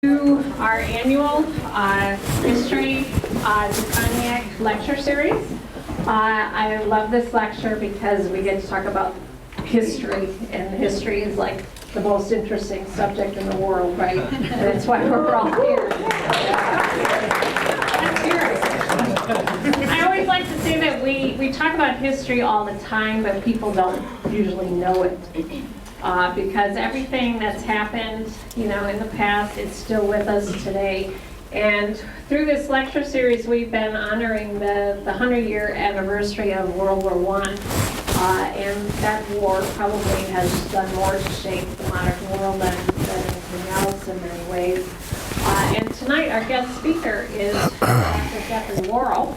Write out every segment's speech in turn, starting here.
To our annual history Sczepaniak lecture series. I love this lecture because we get to talk about history, and history is like the most interesting subject in the world, right? And that's why we're all here. Let's hear it. I always like to say that we talk about history all the time, but people don't usually know it. Because everything that's happened, in the past, is still with us today. And through this lecture series, we've been honoring the 100-year anniversary of World War I. And that war probably has done more to shape the modern world than anything else in many ways. And tonight, our guest speaker is Dr. Geoffrey Wawro.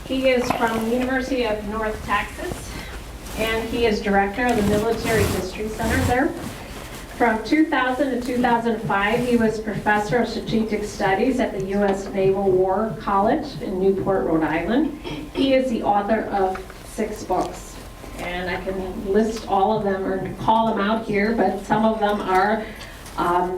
He is from the University of North Texas. And he is director of the Military History Center there. From 2000 to 2005, he was professor of strategic studies at the U.S. Naval War College in Newport, Rhode Island. He is the author of 6 books. And I can list all of them or call them out here, but some of them are A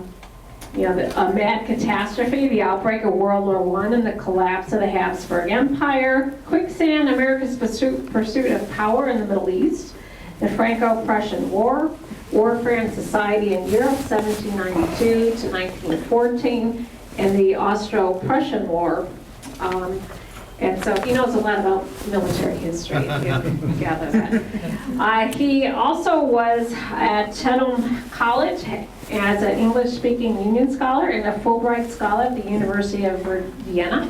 Mad Catastrophe, The Outbreak of World War I and the Collapse of the Habsburg Empire, Quicksand, America's Pursuit of Power in the Middle East, the Franco-Prussian War, Warfare and Society in Europe, 1792 to 1914, and the Austro-Prussian War. And so he knows a lot about military history, if you gather that. He also was at Chatham College as an English-speaking Union scholar and a Fulbright scholar at the University of Vienna.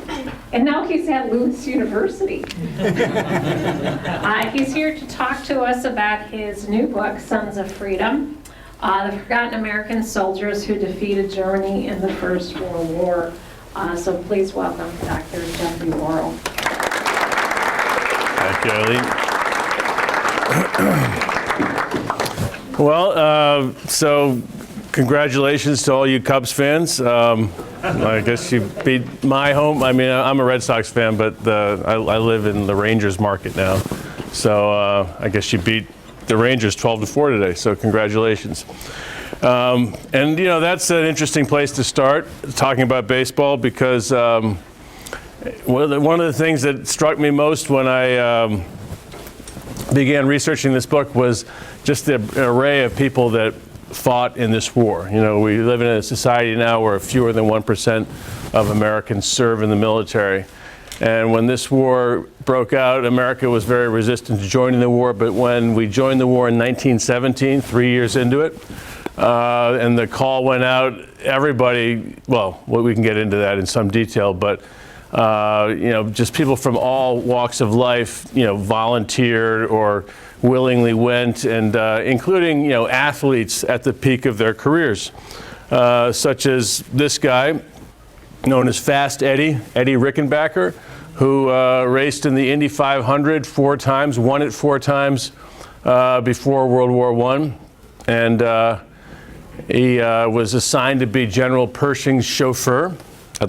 And now he's at Lutz University. He's here to talk to us about his new book, Sons of Freedom, The Forgotten American Soldiers Who Defeated Germany in the First World War. So please welcome Dr. Geoffrey Wawro. Thank you, Eileen. Well, so congratulations to all you Cubs fans. I guess you beat my home. I mean, I'm a Red Sox fan, but I live in the Rangers market now. So I guess you beat the Rangers 12-4 today, so congratulations. And that's an interesting place to start talking about baseball because one of the things that struck me most when I began researching this book was just the array of people that fought in this war. We live in a society now where fewer than 1% of Americans serve in the military. And when this war broke out, America was very resistant to joining the war, but when we joined the war in 1917, 3 years into it, and the call went out, everybody, we can get into that in some detail, but just people from all walks of life, volunteered or willingly went, and including, athletes at the peak of their careers, such as this guy, known as Fast Eddie Rickenbacker, who raced in the Indy 500 4 times, won it 4 times before World War I, and he was assigned to be General Pershing's chauffeur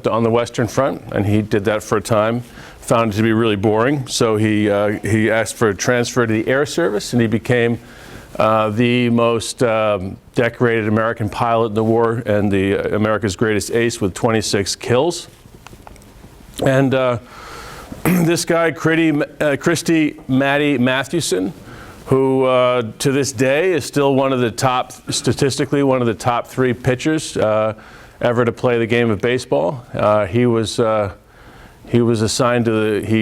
on the Western Front, and he did that for a time. Found it to be really boring, so he asked for a transfer to the Air Service, and he became the most decorated American pilot in the war and America's greatest ace with 26 kills. And this guy, Christy Matty Mathewson, who to this day is still statistically one of the top 3 pitchers ever to play the game of baseball. He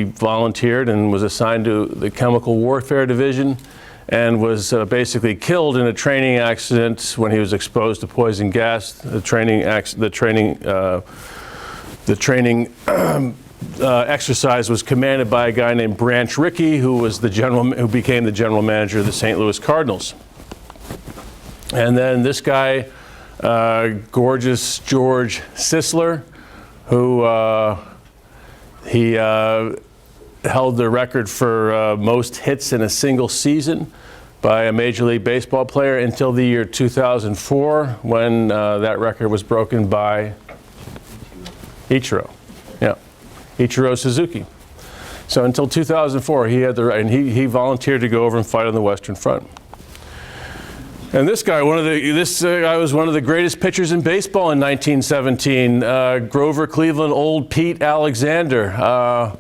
volunteered and was assigned to the Chemical Warfare Division and was basically killed in a training accident when he was exposed to poison gas. The training exercise was commanded by a guy named Branch Rickey, who became the general manager of the St. Louis Cardinals. And then this guy, gorgeous George Sisler, who he held the record for most hits in a single season by a Major League Baseball player until the year 2004, when that record was broken by Ichiro Suzuki. So until 2004, he had the right, and he volunteered to go over and fight on the Western Front. And this guy was one of the greatest pitchers in baseball in 1917. Grover Cleveland, Old Pete Alexander,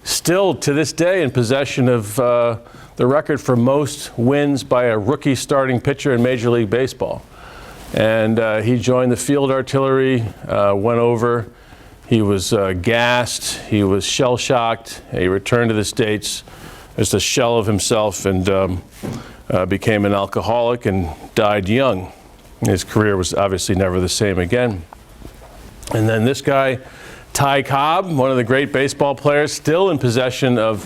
still to this day in possession of the record for most wins by a rookie starting pitcher in Major League Baseball. And he joined the field artillery, went over. He was gassed. He was shell-shocked. He returned to the States as a shell of himself and became an alcoholic and died young. His career was obviously never the same again. And then this guy, Ty Cobb, one of the great baseball players, still in possession of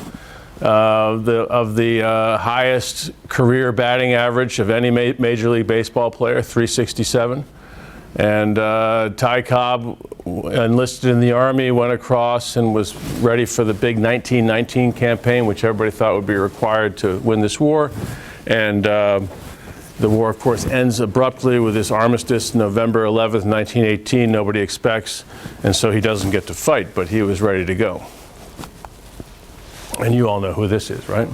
the highest career batting average of any Major League Baseball player, 367. And Ty Cobb enlisted in the Army, went across, and was ready for the big 1919 campaign, which everybody thought would be required to win this war. And the war, of course, ends abruptly with this armistice November 11th, 1918. Nobody expects, and so he doesn't get to fight, but he was ready to go. And you all know who this is, right?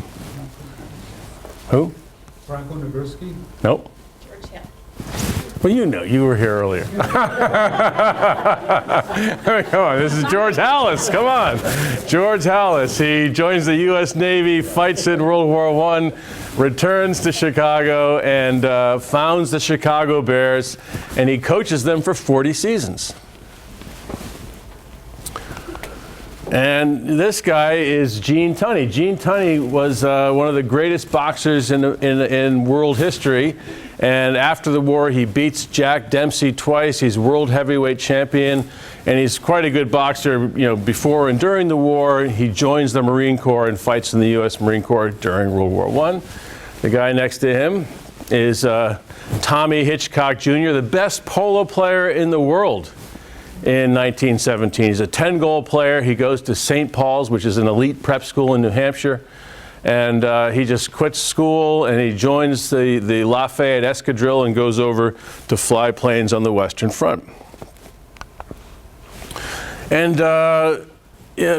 Who? Franco Nagurski? Nope. Well, you know, you were here earlier. Come on, this is George Halas. Come on. George Halas. He joins the U.S. Navy, fights in World War I, returns to Chicago, and founds the Chicago Bears, and he coaches them for 40 seasons. And this guy is Gene Tunney. Gene Tunney was one of the greatest boxers in world history. And after the war, he beats Jack Dempsey twice. He's world heavyweight champion, and he's quite a good boxer. You know, before and during the war, he joins the Marine Corps and fights in the U.S. Marine Corps during World War I. The guy next to him is Tommy Hitchcock Jr., the best polo player in the world in 1917. He's a 10-goal player. He goes to St. Paul's, which is an elite prep school in New Hampshire. And he just quits school and he joins the Lafayette Escadrille and goes over to fly planes on the Western Front. And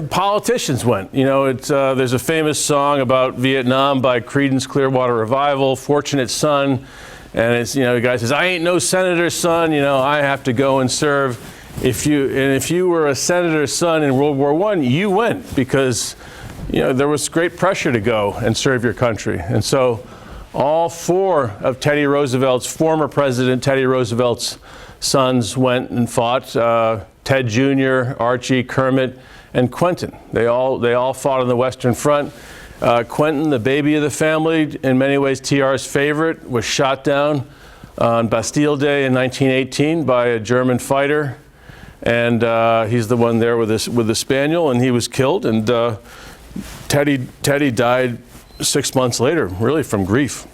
politicians went. You know, there's a famous song about Vietnam by Creedence Clearwater Revival, Fortunate Son. And it's, you know, the guy says, I ain't no senator's son, you know, I have to go and serve. If you were a senator's son in World War I, you went because, you know, there was great pressure to go and serve your country. And so all four of Teddy Roosevelt's, former President Teddy Roosevelt's sons went and fought. Ted Jr., Archie, Kermit, and Quentin. They all fought on the Western Front. Quentin, the baby of the family, in many ways TR's favorite, was shot down on Bastille Day in 1918 by a German fighter. And he's the one there with the spaniel, and he was killed. And Teddy died 6 months later, really from grief.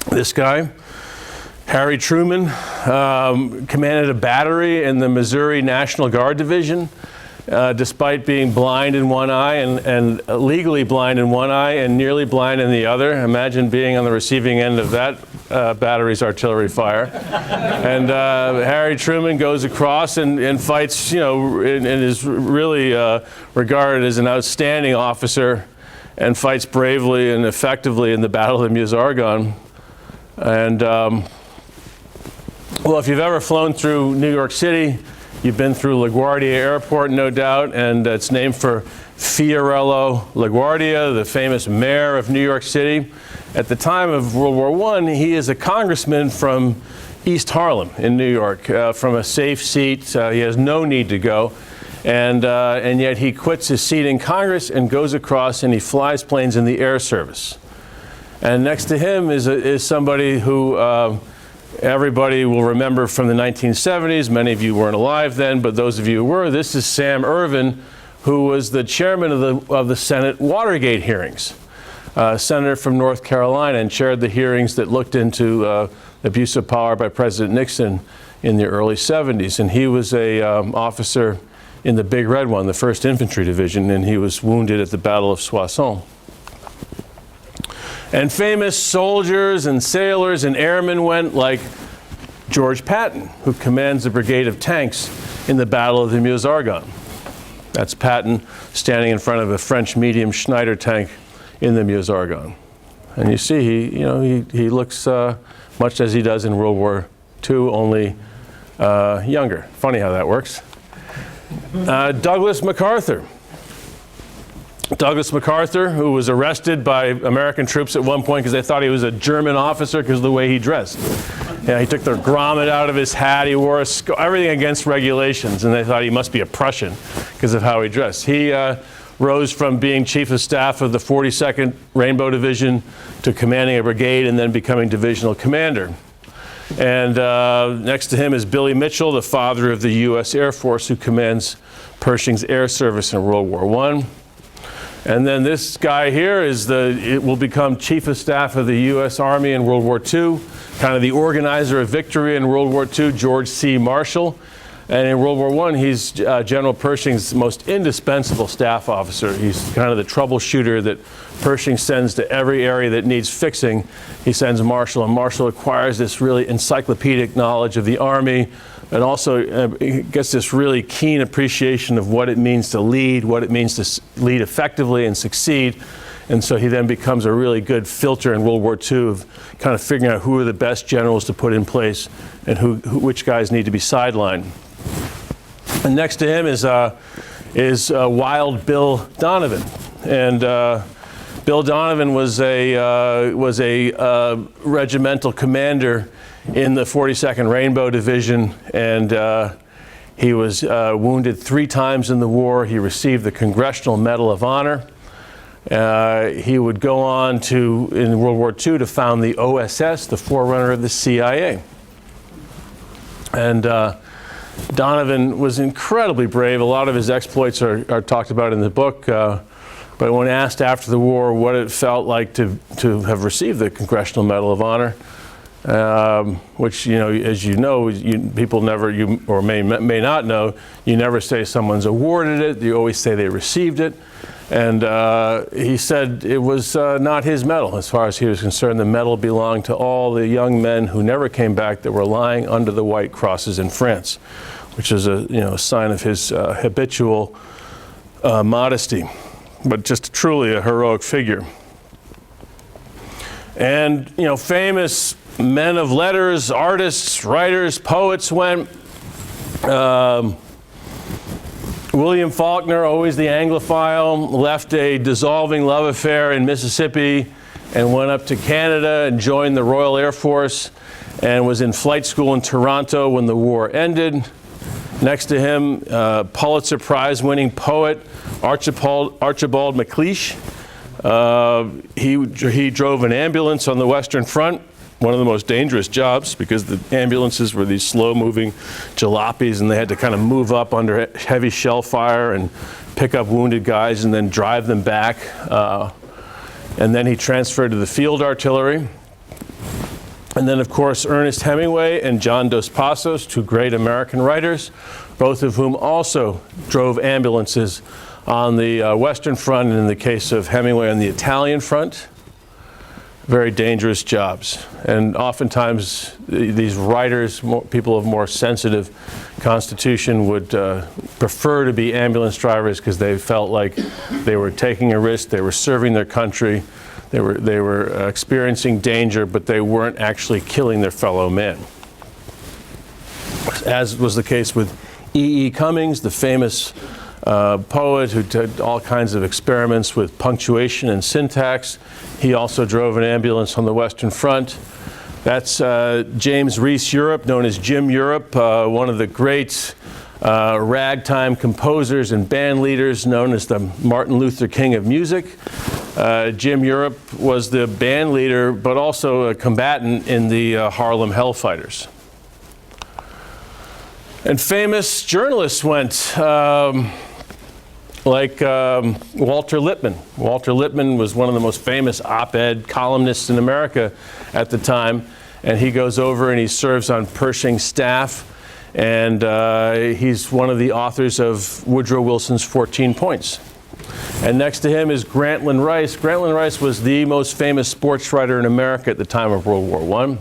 This guy, Harry Truman, commanded a battery in the Missouri National Guard Division, despite being blind in one eye and legally blind in one eye and nearly blind in the other. Imagine being on the receiving end of that battery's artillery fire. And Harry Truman goes across and fights, you know, and is really regarded as an outstanding officer and fights bravely and effectively in the Battle of Meuse-Argonne. And well, if you've ever flown through New York City, you've been through LaGuardia Airport, no doubt, and it's named for Fiorello LaGuardia, the famous mayor of New York City. At the time of World War I, he is a congressman from East Harlem in New York, from a safe seat. He has no need to go. And yet he quits his seat in Congress and goes across and he flies planes in the air service. And next to him is somebody who everybody will remember from the 1970s. Many of you weren't alive then, but those of you who were, this is Sam Ervin, who was the chairman of the Senate Watergate hearings. Senator from North Carolina, and chaired the hearings that looked into abuse of power by President Nixon in the early 70s. And he was a officer in the Big Red One, the 1st Infantry Division, and he was wounded at the Battle of Soissons. And famous soldiers and sailors and airmen went, like George Patton, who commands the brigade of tanks in the Battle of the Meuse-Argonne. That's Patton standing in front of a French medium Schneider tank in the Meuse-Argonne. And you see, he looks much as he does in World War II, only younger. Funny how that works. Douglas MacArthur. Douglas MacArthur, who was arrested by American troops at one point because they thought he was a German officer because of the way he dressed. He took the grommet out of his hat, he wore everything against regulations, and they thought he must be a Prussian because of how he dressed. He rose from being chief of staff of the 42nd Rainbow Division to commanding a brigade and then becoming divisional commander. And next to him is Billy Mitchell, the father of the U.S. Air Force, who commands Pershing's air service in World War I. And then this guy here will become chief of staff of the U.S. Army in World War II, kind of the organizer of victory in World War II, George C. Marshall. And in World War I, he's General Pershing's most indispensable staff officer. He's kind of the troubleshooter that Pershing sends to every area that needs fixing. He sends Marshall, and Marshall acquires this really encyclopedic knowledge of the Army, and also gets this really keen appreciation of what it means to lead, what it means to lead effectively and succeed. And so he then becomes a really good filter in World War II of kind of figuring out who are the best generals to put in place and which guys need to be sidelined. And next to him is Wild Bill Donovan. And Bill Donovan was a regimental commander in the 42nd Rainbow Division, and he was wounded 3 times in the war. He received the Congressional Medal of Honor. He would go on in World War II, to found the OSS, the forerunner of the CIA. And Donovan was incredibly brave. A lot of his exploits are talked about in the book. But when asked after the war what it felt like to have received the Congressional Medal of Honor, which, as you know, people never, or may not know, you never say someone's awarded it. You always say they received it. And he said it was not his medal. As far as he was concerned, the medal belonged to all the young men who never came back that were lying under the white crosses in France, which is a sign of his habitual modesty, but just truly a heroic figure. And famous men of letters, artists, writers, poets went. William Faulkner, always the Anglophile, left a dissolving love affair in Mississippi and went up to Canada and joined the Royal Air Force and was in flight school in Toronto when the war ended. Next to him, Pulitzer Prize winning poet Archibald MacLeish. He drove an ambulance on the Western Front, one of the most dangerous jobs because the ambulances were these slow-moving jalopies, and they had to kind of move up under heavy shell fire and pick up wounded guys and then drive them back. And then he transferred to the field artillery. And then, of course, Ernest Hemingway and John Dos Passos, 2 great American writers, both of whom also drove ambulances on the Western Front, and in the case of Hemingway, on the Italian front. Very dangerous jobs. And oftentimes these writers, people of more sensitive constitution, would prefer to be ambulance drivers because they felt like they were taking a risk, they were serving their country, they were experiencing danger, but they weren't actually killing their fellow men. As was the case with E.E. Cummings, the famous poet who did all kinds of experiments with punctuation and syntax. He also drove an ambulance on the Western Front. That's James Reese Europe, known as Jim Europe, one of the great ragtime composers and band leaders, known as the Martin Luther King of music. Jim Europe was the band leader, but also a combatant in the Harlem Hellfighters. And famous journalists went, like Walter Lippmann. Walter Lippmann was one of the most famous op-ed columnists in America at the time, and he goes over and he serves on Pershing's staff, and he's one of the authors of Woodrow Wilson's 14 Points. And next to him is Grantland Rice. Grantland Rice was the most famous sports writer in America at the time of World War I.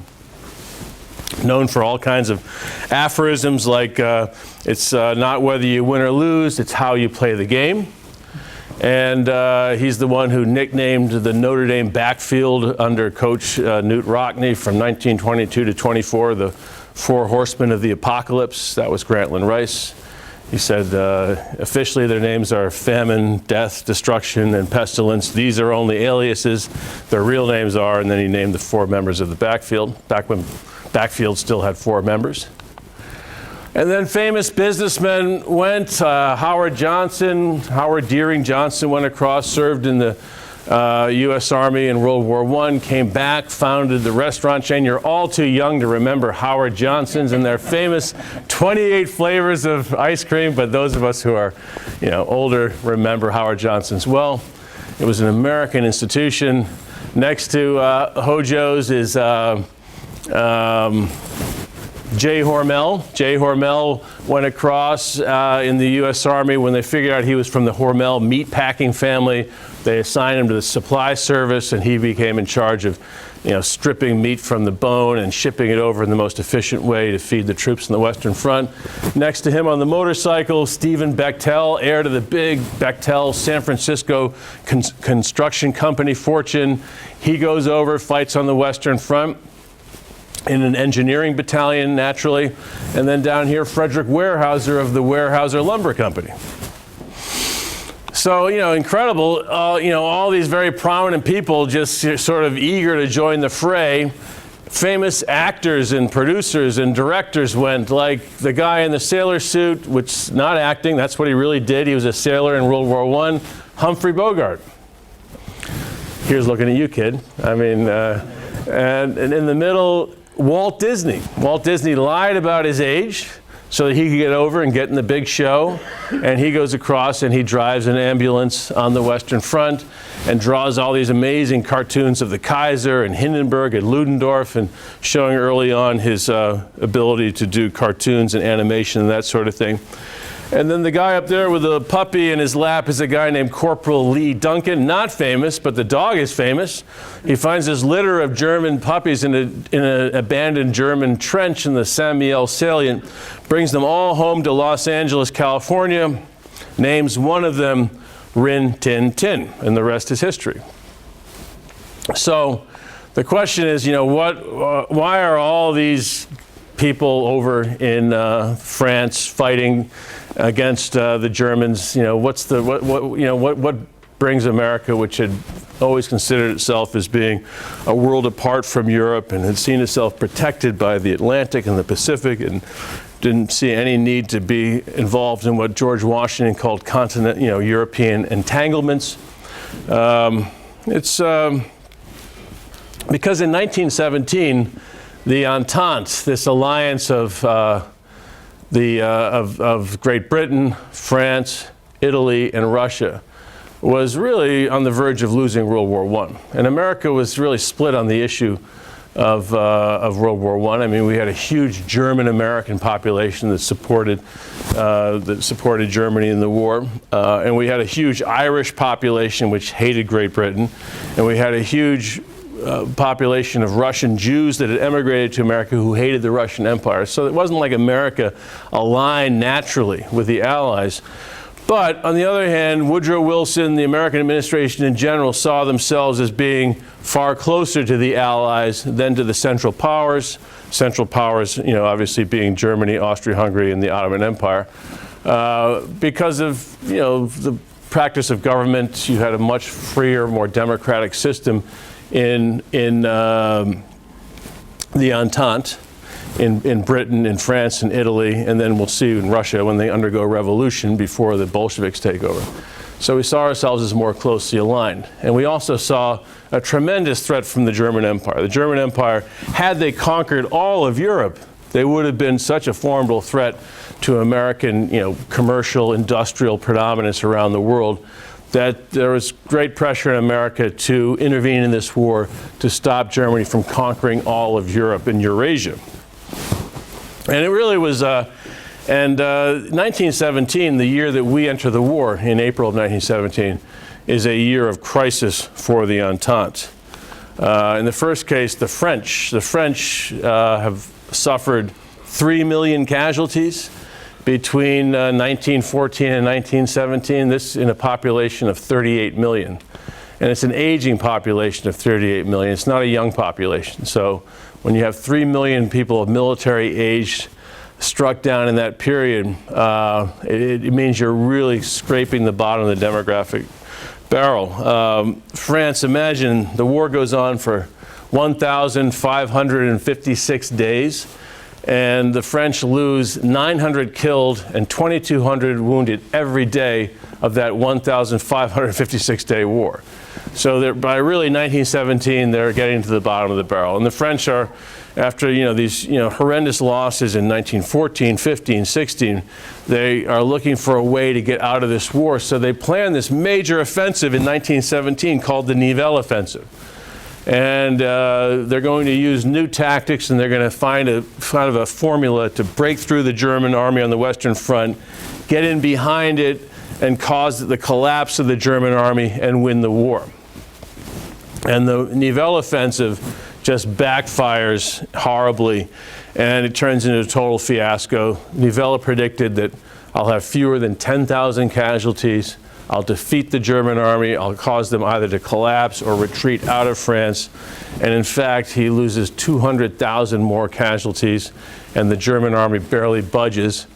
Known for all kinds of aphorisms like it's not whether you win or lose, it's how you play the game. And he's the one who nicknamed the Notre Dame backfield under Coach Newt Rockne from 1922 to 24, the Four Horsemen of the Apocalypse. That was Grantland Rice. He said, officially their names are famine, death, destruction, and pestilence. These are only aliases. Their real names are, and then he named the 4 members of the backfield, back when backfield still had 4 members. And then famous businessmen went. Howard Deering Johnson went across, served in the U.S. Army in World War I, came back, founded the restaurant chain. You're all too young to remember Howard Johnson's and their famous 28 flavors of ice cream, but those of us who are, older remember Howard Johnson's well. It was an American institution. Next to Hojo's is J. Hormel. J. Hormel went across in the U.S. Army when they figured out he was from the Hormel meatpacking family. They assigned him to the supply service, and he became in charge of, stripping meat from the bone and shipping it over in the most efficient way to feed the troops in the Western Front. Next to him on the motorcycle, Stephen Bechtel, heir to the big Bechtel San Francisco construction company fortune. He goes over, fights on the Western Front in an engineering battalion, naturally. And then down here, Frederick Weyerhaeuser of the Weyerhaeuser Lumber Company. So, incredible, all these very prominent people just sort of eager to join the fray. Famous actors and producers and directors went, like the guy in the sailor suit, which not acting, that's what he really did. He was a sailor in World War I, Humphrey Bogart. Here's looking at you, kid. And in the middle, Walt Disney. Walt Disney lied about his age so that he could get over and get in the big show. And he goes across and he drives an ambulance on the Western Front and draws all these amazing cartoons of the Kaiser and Hindenburg and Ludendorff, and showing early on his ability to do cartoons and animation and that sort of thing. And then the guy up there with the puppy in his lap is a guy named Corporal Lee Duncan, not famous, but the dog is famous. He finds this litter of German puppies in an abandoned German trench in the Saint Mihiel salient, brings them all home to Los Angeles, California, names one of them Rin Tin Tin, and the rest is history. So the question is, why are all these people over in France fighting against the Germans? What brings America, which had always considered itself as being a world apart from Europe and had seen itself protected by the Atlantic and the Pacific, and didn't see any need to be involved in what George Washington called European entanglements. It's because in 1917, the Entente, this alliance of Great Britain, France, Italy, and Russia, was really on the verge of losing World War I. And America was really split on the issue of World War I. We had a huge German-American population that supported Germany in the war. And we had a huge Irish population which hated Great Britain. And we had a huge population of Russian Jews that had emigrated to America who hated the Russian Empire. So it wasn't like America aligned naturally with the Allies. But on the other hand, Woodrow Wilson, the American administration in general, saw themselves as being far closer to the Allies than to the Central Powers. Central Powers, obviously being Germany, Austria-Hungary, and the Ottoman Empire. Because of, the practice of government, you had a much freer, more democratic system in the Entente, in Britain, in France, in Italy, and then we'll see in Russia when they undergo revolution before the Bolsheviks take over. So we saw ourselves as more closely aligned. And we also saw a tremendous threat from the German Empire. The German Empire, had they conquered all of Europe, they would have been such a formidable threat to American, commercial, industrial predominance around the world, that there was great pressure in America to intervene in this war to stop Germany from conquering all of Europe and Eurasia. And it really was, 1917, the year that we enter the war, in April of 1917, is a year of crisis for the Entente. In the first case, the French have suffered 3 million casualties. between 1914 and 1917, this in a population of 38 million. And it's an aging population of 38 million. It's not a young population. So when you have 3 million people of military age struck down in that period, it means you're really scraping the bottom of the demographic barrel. France, imagine the war goes on for 1,556 days, and the French lose 900 killed and 2,200 wounded every day of that 1,556-day war. So by really 1917, they're getting to the bottom of the barrel. And the French are, after these horrendous losses in 1914, 15, 16, they are looking for a way to get out of this war. So they plan this major offensive in 1917 called the Nivelle Offensive. And they're going to use new tactics, and they're going to find a formula to break through the German army on the Western Front, get in behind it, and cause the collapse of the German army and win the war. And the Nivelle Offensive just backfires horribly, and it turns into a total fiasco. Nivelle predicted that I'll have fewer than 10,000 casualties. I'll defeat the German army. I'll cause them either to collapse or retreat out of France. And in fact, he loses 200,000 more casualties, and the German army barely budges.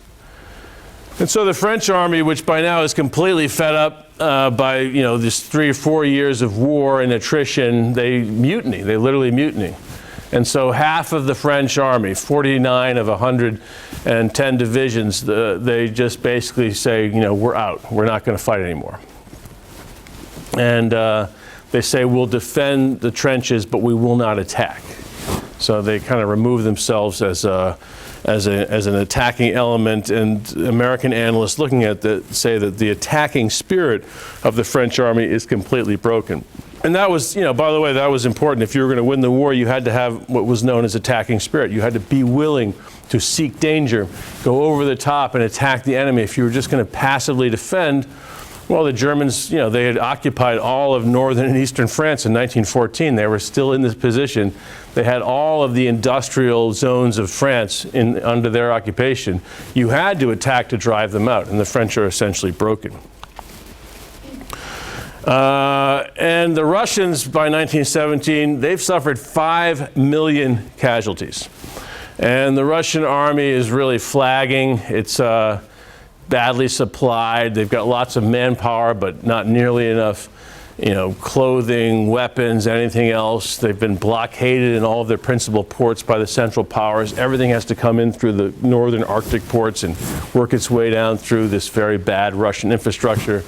And so the French army, which by now is completely fed up by this 3 or 4 years of war and attrition, they mutiny. They literally mutiny. And so half of the French army, 49 of 110 divisions, they just basically say, we're out. We're not going to fight anymore. And they say, we'll defend the trenches, but we will not attack. So they kind of remove themselves as an attacking element, and American analysts looking at that say that the attacking spirit of the French army is completely broken. And that was, by the way, that was important. If you were going to win the war, you had to have what was known as attacking spirit. You had to be willing to seek danger, go over the top and attack the enemy. If you were just going to passively defend, well, the Germans, they had occupied all of northern and eastern France in 1914. They were still in this position. They had all of the industrial zones of France under their occupation. You had to attack to drive them out, and the French are essentially broken. And the Russians, by 1917, they've suffered 5 million casualties. And the Russian army is really flagging. It's badly supplied. They've got lots of manpower, but not nearly enough, clothing, weapons, anything else. They've been blockaded in all of their principal ports by the Central Powers. Everything has to come in through the northern Arctic ports and work its way down through this very bad Russian infrastructure.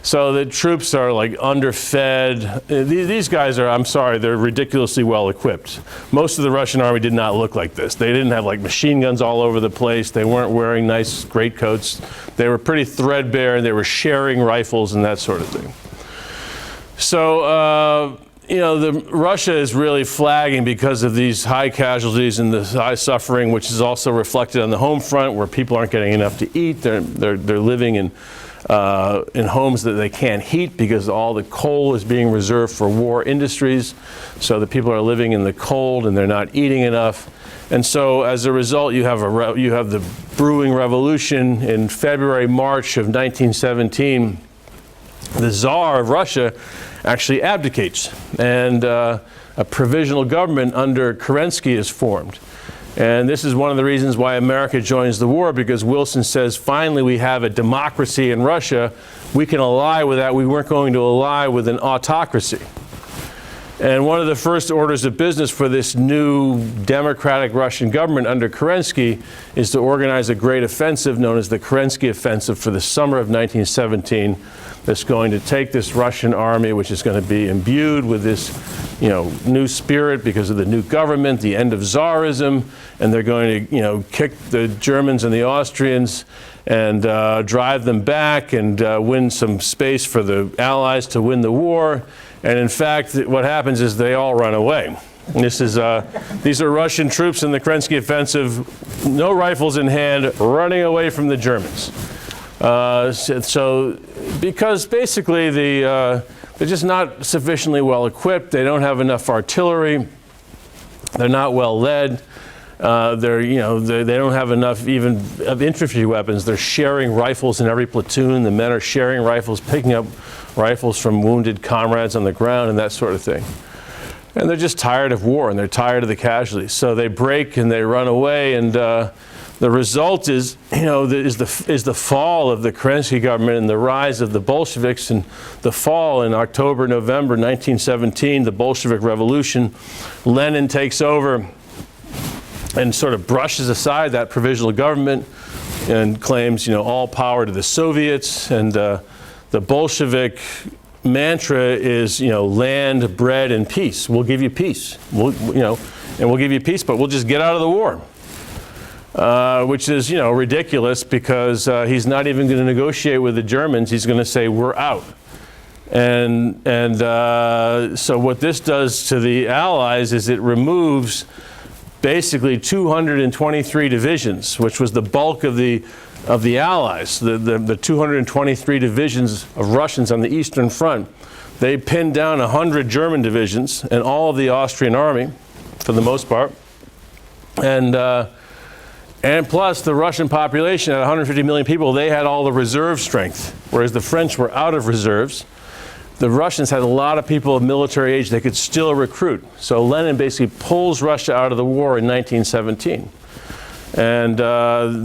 So the troops are like underfed. These guys are, I'm sorry, they're ridiculously well equipped. Most of the Russian army did not look like this. They didn't have like machine guns all over the place. They weren't wearing nice greatcoats. They were pretty threadbare. They were sharing rifles and that sort of thing. So, Russia is really flagging because of these high casualties and the high suffering, which is also reflected on the home front, where people aren't getting enough to eat. They're living in homes that they can't heat because all the coal is being reserved for war industries. So the people are living in the cold and they're not eating enough. And so as a result, you have the brewing revolution in February, March of 1917. The Tsar of Russia actually abdicates, and a provisional government under Kerensky is formed. And this is one of the reasons why America joins the war, because Wilson says, finally we have a democracy in Russia. We can ally with that. We weren't going to ally with an autocracy. And one of the first orders of business for this new democratic Russian government under Kerensky is to organize a great offensive known as the Kerensky Offensive for the summer of 1917 that's going to take this Russian army, which is going to be imbued with this new spirit because of the new government, the end of Tsarism, and they're going to kick the Germans and the Austrians and drive them back and win some space for the Allies to win the war. And in fact, what happens is they all run away. These are Russian troops in the Kerensky Offensive, no rifles in hand, running away from the Germans. So because basically they're just not sufficiently well equipped, they don't have enough artillery, they're not well led, They don't have enough even of infantry weapons. They're sharing rifles in every platoon. The men are sharing rifles, picking up rifles from wounded comrades on the ground and that sort of thing. And they're just tired of war, and they're tired of the casualties. So they break and they run away, and the result is, the fall of the Kerensky government and the rise of the Bolsheviks, and the fall in October, November 1917, the Bolshevik Revolution. Lenin takes over and sort of brushes aside that provisional government and claims, all power to the Soviets. And the Bolshevik mantra is, land, bread, and peace. We'll give you peace. We'll give you peace, but we'll just get out of the war. Which is, ridiculous, because he's not even going to negotiate with the Germans. He's going to say, we're out. And so what this does to the Allies is it removes basically 223 divisions, which was the bulk of the Allies. The 223 divisions of Russians on the Eastern Front. They pinned down 100 German divisions and all of the Austrian army, for the most part. And plus, the Russian population, at 150 million people, they had all the reserve strength, whereas the French were out of reserves. The Russians had a lot of people of military age they could still recruit. So Lenin basically pulls Russia out of the war in 1917. And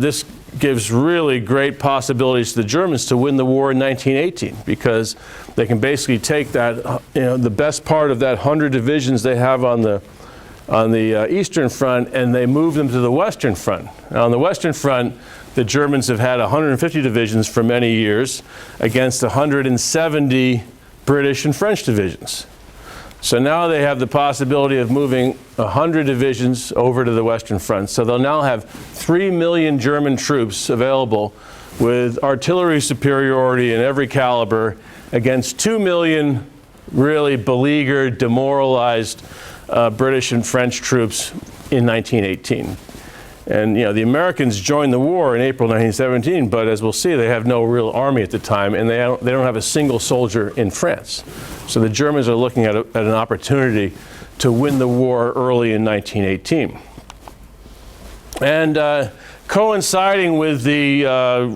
this gives really great possibilities to the Germans to win the war in 1918, because they can basically take that, the best part of that 100 divisions they have on the Eastern Front, and they move them to the Western Front. Now, on the Western Front, the Germans have had 150 divisions for many years against 170 British and French divisions. So now they have the possibility of moving 100 divisions over to the Western Front. So they'll now have 3 million German troops available with artillery superiority in every caliber against 2 million really beleaguered, demoralized British and French troops in 1918. And the Americans joined the war in April 1917, but as we'll see, they have no real army at the time, and they don't have a single soldier in France. So the Germans are looking at an opportunity to win the war early in 1918. And coinciding with the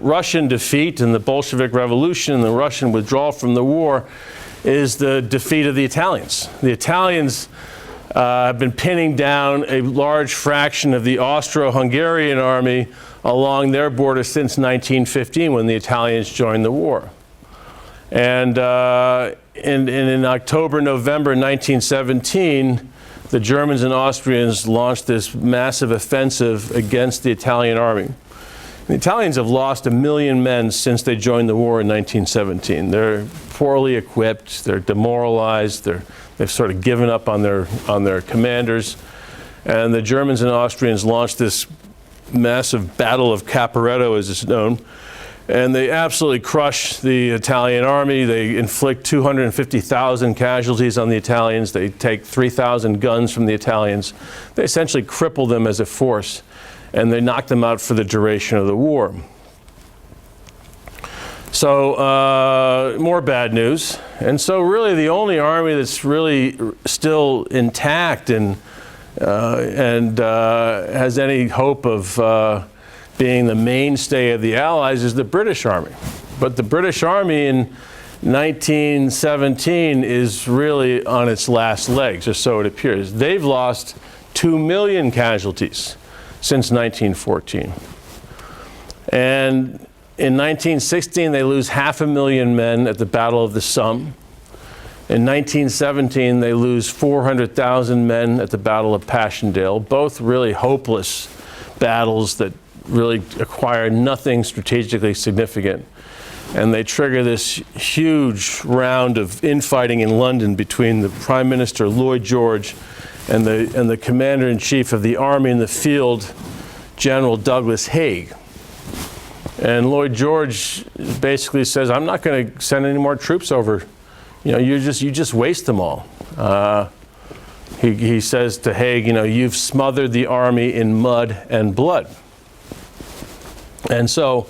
Russian defeat and the Bolshevik Revolution and the Russian withdrawal from the war is the defeat of the Italians. The Italians have been pinning down a large fraction of the Austro-Hungarian army along their border since 1915, when the Italians joined the war. And in October, November 1917, the Germans and Austrians launched this massive offensive against the Italian army. The Italians have lost 1 million men since they joined the war in 1917. They're poorly equipped, they're demoralized, they've sort of given up on their commanders. And the Germans and Austrians launched this massive Battle of Caporetto, as it's known. And they absolutely crush the Italian army. They inflict 250,000 casualties on the Italians. They take 3,000 guns from the Italians. They essentially cripple them as a force, and they knock them out for the duration of the war. So more bad news. And so really the only army that's really still intact and has any hope of being the mainstay of the Allies is the British Army. But the British Army in 1917 is really on its last legs, or so it appears. They've lost 2 million casualties since 1914. And in 1916, they lose 500,000 men at the Battle of the Somme. In 1917, they lose 400,000 men at the Battle of Passchendaele, both really hopeless battles that really acquire nothing strategically significant. And they trigger this huge round of infighting in London between the Prime Minister Lloyd George and the Commander-in-Chief of the Army in the Field, General Douglas Haig. And Lloyd George basically says, I'm not going to send any more troops over. You just waste them all. He says to Haig, you've smothered the army in mud and blood. And so,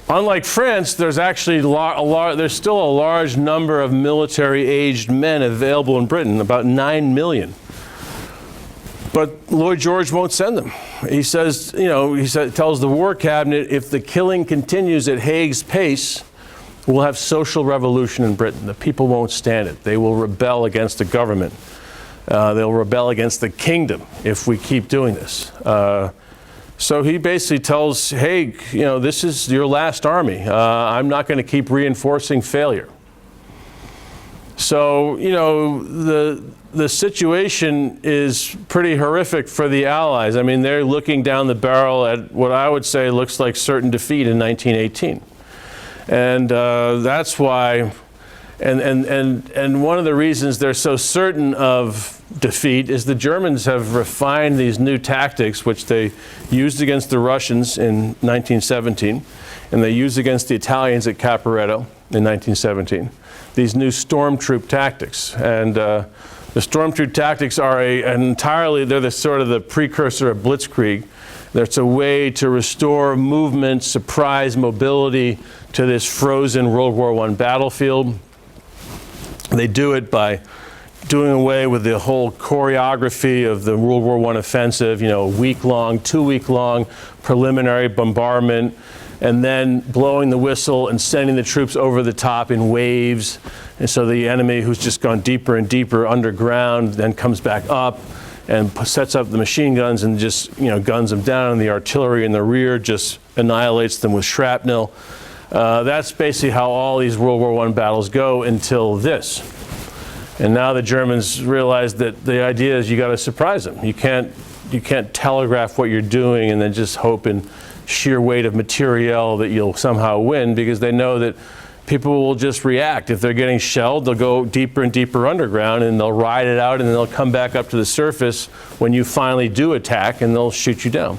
unlike France, there's actually there's still a large number of military-aged men available in Britain, about 9 million. But Lloyd George won't send them. He says, tells the War Cabinet, if the killing continues at Haig's pace, we'll have social revolution in Britain. The people won't stand it. They will rebel against the government. They'll rebel against the kingdom if we keep doing this. So he basically tells Haig, this is your last army. I'm not going to keep reinforcing failure. So, the situation is pretty horrific for the Allies. I mean, they're looking down the barrel at what I would say looks like certain defeat in 1918. And that's why, and one of the reasons they're so certain of defeat is the Germans have refined these new tactics, which they used against the Russians in 1917, and they used against the Italians at Caporetto in 1917. These new stormtroop tactics. And the stormtroop tactics are they're the sort of the precursor of blitzkrieg. It's a way to restore movement, surprise, mobility to this frozen World War I battlefield. They do it by doing away with the whole choreography of the World War I offensive, week-long, 2-week-long preliminary bombardment, and then blowing the whistle and sending the troops over the top in waves. And so the enemy, who's just gone deeper and deeper underground, then comes back up and sets up the machine guns and just, guns them down, and the artillery in the rear just annihilates them with shrapnel. That's basically how all these World War I battles go until this. And now the Germans realize that the idea is you got to surprise them. You can't telegraph what you're doing and then just hope in sheer weight of materiel that you'll somehow win, because they know that people will just react. If they're getting shelled, they'll go deeper and deeper underground, and they'll ride it out, and then they'll come back up to the surface when you finally do attack, and they'll shoot you down.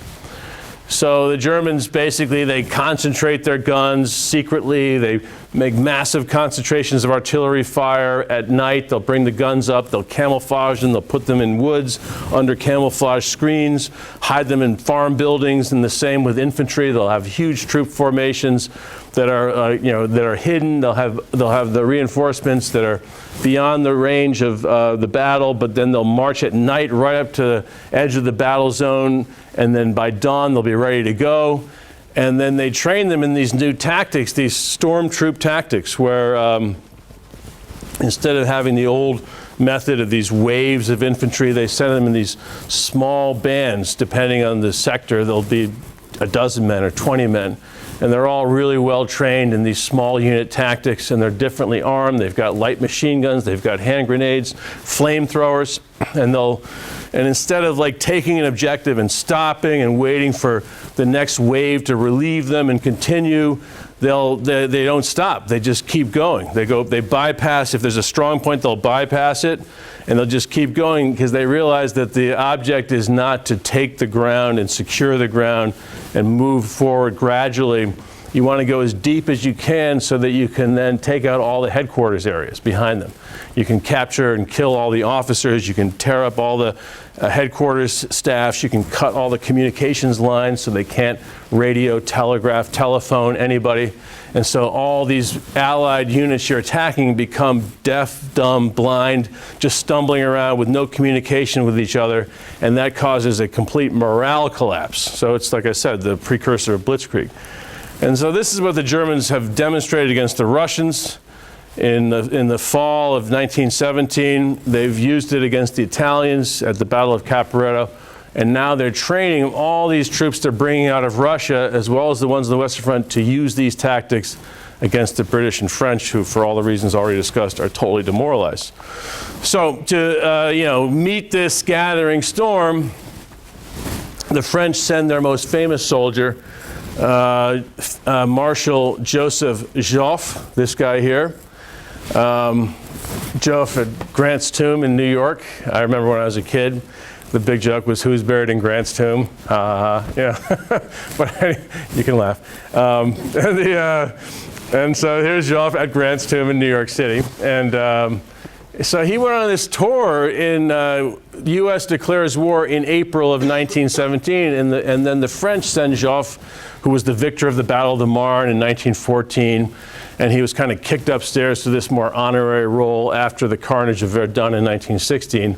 So the Germans basically, they concentrate their guns secretly. They make massive concentrations of artillery fire at night. They'll bring the guns up, they'll camouflage them, they'll put them in woods under camouflage screens, hide them in farm buildings, and the same with infantry. They'll have huge troop formations that are, that are hidden. They'll have the reinforcements that are beyond the range of the battle, but then they'll march at night right up to the edge of the battle zone, and then by dawn they'll be ready to go. And then they train them in these new tactics, these stormtroop tactics, where instead of having the old method of these waves of infantry, they send them in these small bands. Depending on the sector, there'll be a dozen men or 20 men. And they're all really well trained in these small unit tactics, and they're differently armed. They've got light machine guns, they've got hand grenades, flamethrowers, and instead of like taking an objective and stopping and waiting for the next wave to relieve them and continue, they don't stop. They just keep going. They bypass. If there's a strong point, they'll bypass it, and they'll just keep going, because they realize that the object is not to take the ground and secure the ground and move forward gradually. You want to go as deep as you can so that you can then take out all the headquarters areas behind them. You can capture and kill all the officers. You can tear up all the headquarters staffs. You can cut all the communications lines so they can't radio, telegraph, telephone anybody. And so all these Allied units you're attacking become deaf, dumb, blind, just stumbling around with no communication with each other. And that causes a complete morale collapse. So it's, like I said, the precursor of blitzkrieg. And so this is what the Germans have demonstrated against the Russians in the fall of 1917. They've used it against the Italians at the Battle of Caporetto. And now they're training all these troops they're bringing out of Russia, as well as the ones on the Western Front, to use these tactics against the British and French, who, for all the reasons already discussed, are totally demoralized. So to meet this gathering storm, the French send their most famous soldier, Marshal Joseph Joffre, this guy here. Joffre at Grant's tomb in New York. I remember when I was a kid, the big joke was, who's buried in Grant's tomb? Yeah, but you can laugh. And so here's Joffre at Grant's tomb in New York City. And so he went on this tour in U.S. declares war in April of 1917, and then the French send Joffre, who was the victor of the Battle of the Marne in 1914, and he was kind of kicked upstairs to this more honorary role after the carnage of Verdun in 1916.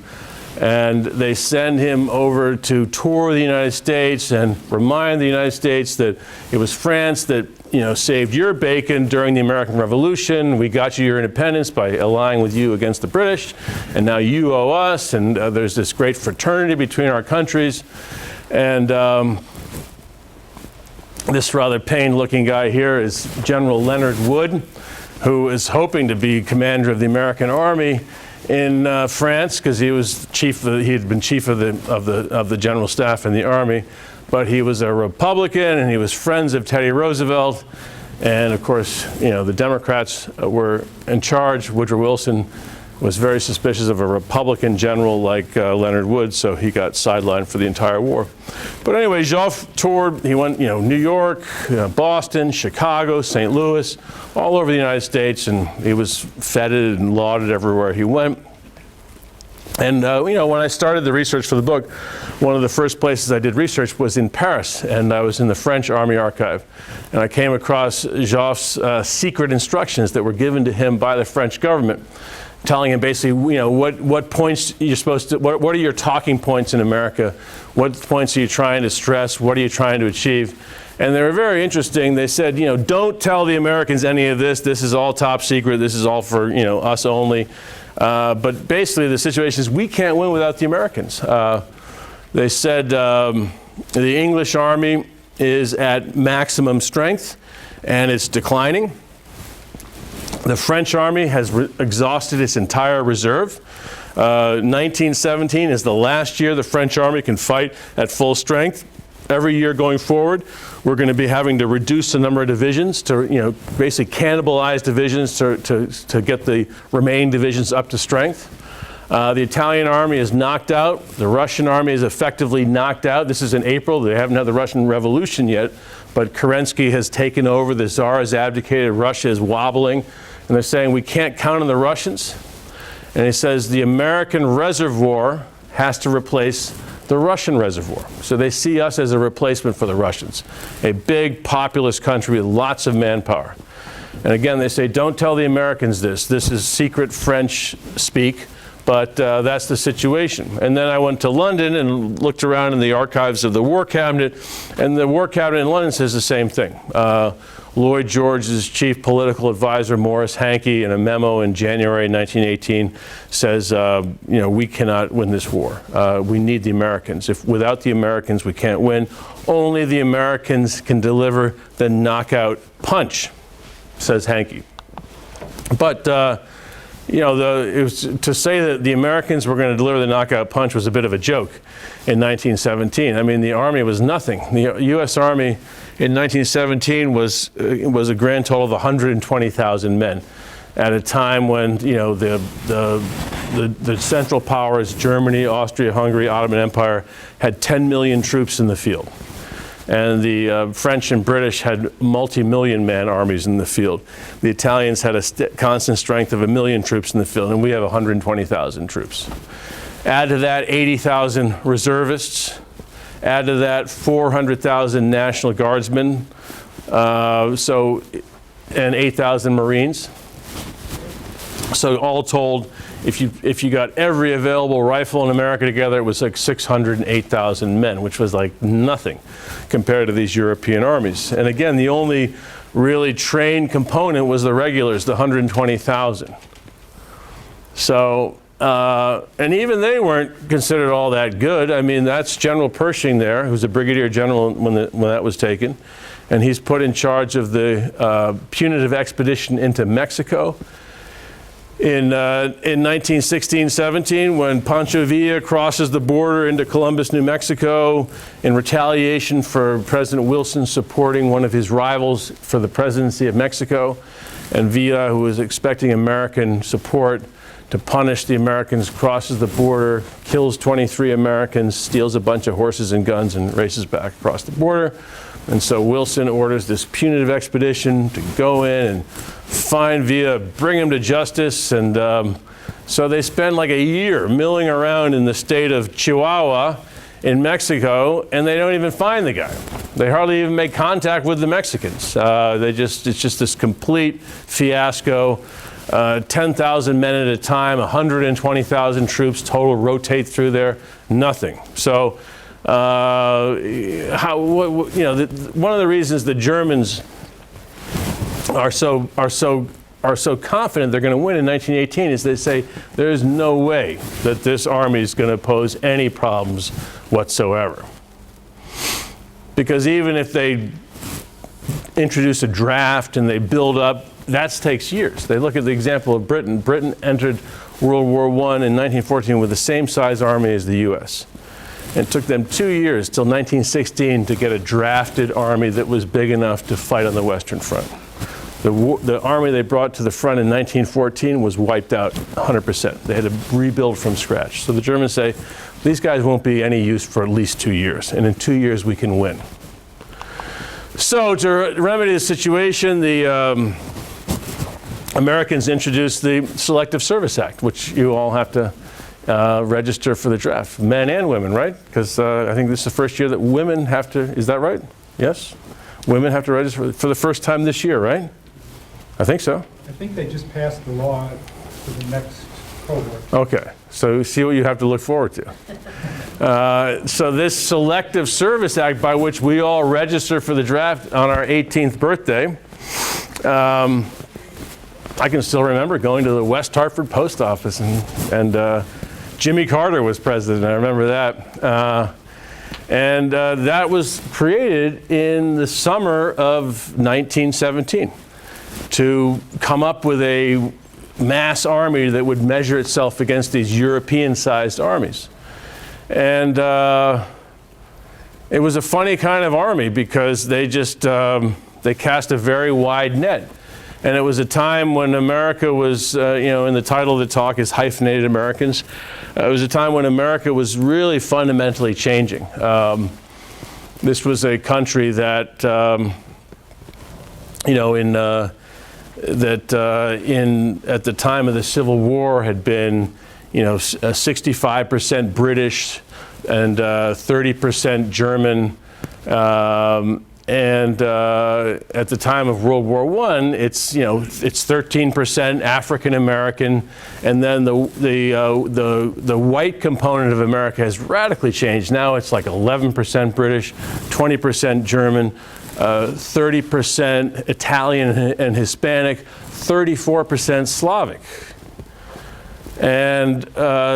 And they send him over to tour the United States and remind the United States that it was France that, saved your bacon during the American Revolution. We got you your independence by allying with you against the British, and now you owe us, and there's this great fraternity between our countries. And this rather pained-looking guy here is General Leonard Wood, who is hoping to be commander of the American Army in France, because he was he had been chief of the general staff in the army, but he was a Republican and he was friends of Teddy Roosevelt, and of course, the Democrats were in charge. Woodrow Wilson was very suspicious of a Republican general like Leonard Wood, so he got sidelined for the entire war. But anyway, Geoffrey toured. He went, New York, Boston, Chicago, St. Louis, all over the United States, and he was feted and lauded everywhere he went. And when I started the research for the book, one of the first places I did research was in Paris, and I was in the French Army Archive. And I came across Geoffrey's secret instructions that were given to him by the French government, telling him basically, what points you're supposed to, what are your talking points in America? What points are you trying to stress? What are you trying to achieve? And they were very interesting. They said, don't tell the Americans any of this. This is all top secret. This is all for, us only. But basically the situation is we can't win without the Americans. They said the English army is at maximum strength and it's declining. The French army has exhausted its entire reserve. 1917 is the last year the French army can fight at full strength. Every year going forward, we're going to be having to reduce the number of divisions to, basically cannibalize divisions to get the remaining divisions up to strength. The Italian army is knocked out. The Russian army is effectively knocked out. This is in April. They haven't had the Russian Revolution yet, but Kerensky has taken over. The Tsar has abdicated. Russia is wobbling. And they're saying we can't count on the Russians. And he says the American reservoir has to replace the Russian reservoir. So they see us as a replacement for the Russians, a big populous country with lots of manpower. And again, they say, don't tell the Americans this. This is secret French speak, but that's the situation. And then I went to London and looked around in the archives of the War Cabinet, and the War Cabinet in London says the same thing. Lloyd George's chief political advisor, Morris Hankey, in a memo in January 1918 says, we cannot win this war. We need the Americans. Without the Americans, we can't win. Only the Americans can deliver the knockout punch, says Hankey. But, it was, to say that the Americans were going to deliver the knockout punch was a bit of a joke in 1917. I mean, the Army was nothing. The U.S. Army in 1917 was a grand total of 120,000 men at a time when, the Central Powers, Germany, Austria, Hungary, Ottoman Empire, had 10 million troops in the field. And the French and British had multi-million man armies in the field. The Italians had a constant strength of 1 million troops in the field, and we have 120,000 troops. Add to that 80,000 reservists. Add to that 400,000 National Guardsmen, and 8,000 Marines. So all told, if you got every available rifle in America together, it was like 608,000 men, which was like nothing compared to these European armies. And again, the only really trained component was the regulars, the 120,000. So, and even they weren't considered all that good. I mean, that's General Pershing there, who's a brigadier general when that was taken. And he's put in charge of the punitive expedition into Mexico. In 1916-17, when Pancho Villa crosses the border into Columbus, New Mexico, in retaliation for President Wilson supporting one of his rivals for the presidency of Mexico, and Villa, who was expecting American support to punish the Americans, crosses the border, kills 23 Americans, steals a bunch of horses and guns, and races back across the border. And so Wilson orders this punitive expedition to go in and find Villa, bring him to justice. And so they spend like a year milling around in the state of Chihuahua in Mexico, and they don't even find the guy. They hardly even make contact with the Mexicans. It's just this complete fiasco. 10,000 men at a time, 120,000 troops total rotate through there, nothing. So, one of the reasons the Germans are so confident they're going to win in 1918 is they say there is no way that this army is going to pose any problems whatsoever. Because even if they introduce a draft and they build up, that takes years. They look at the example of Britain. Britain entered World War I in 1914 with the same size army as the US. And it took them 2 years till 1916 to get a drafted army that was big enough to fight on the Western Front. The army they brought to the front in 1914 was wiped out 100%. They had to rebuild from scratch. So the Germans say, these guys won't be any use for at least 2 years. And in 2 years, we can win. So to remedy the situation, the Americans introduced the Selective Service Act, which you all have to register for the draft. Men and women, right? Because I think this is the first year that women have to, is that right? Yes? Women have to register for the first time this year, right? I think so. I think they just passed the law for the next cohort. Okay, so see what you have to look forward to. So this Selective Service Act, by which we all register for the draft on our 18th birthday, I can still remember going to the West Hartford post office, and Jimmy Carter was president. I remember that. That was created in the summer of 1917 to come up with a mass army that would measure itself against these European-sized armies. And it was a funny kind of army because they just, they cast a very wide net. And it was a time when America was, in the title of the talk is Hyphenated Americans. It was a time when America was really fundamentally changing. This was a country that, at the time of the Civil War had been, 65% British and 30% German. And at the time of World War I, it's 13% African American, and then the white component of America has radically changed. Now it's like 11% British, 20% German, 30% Italian and Hispanic, 34% Slavic. And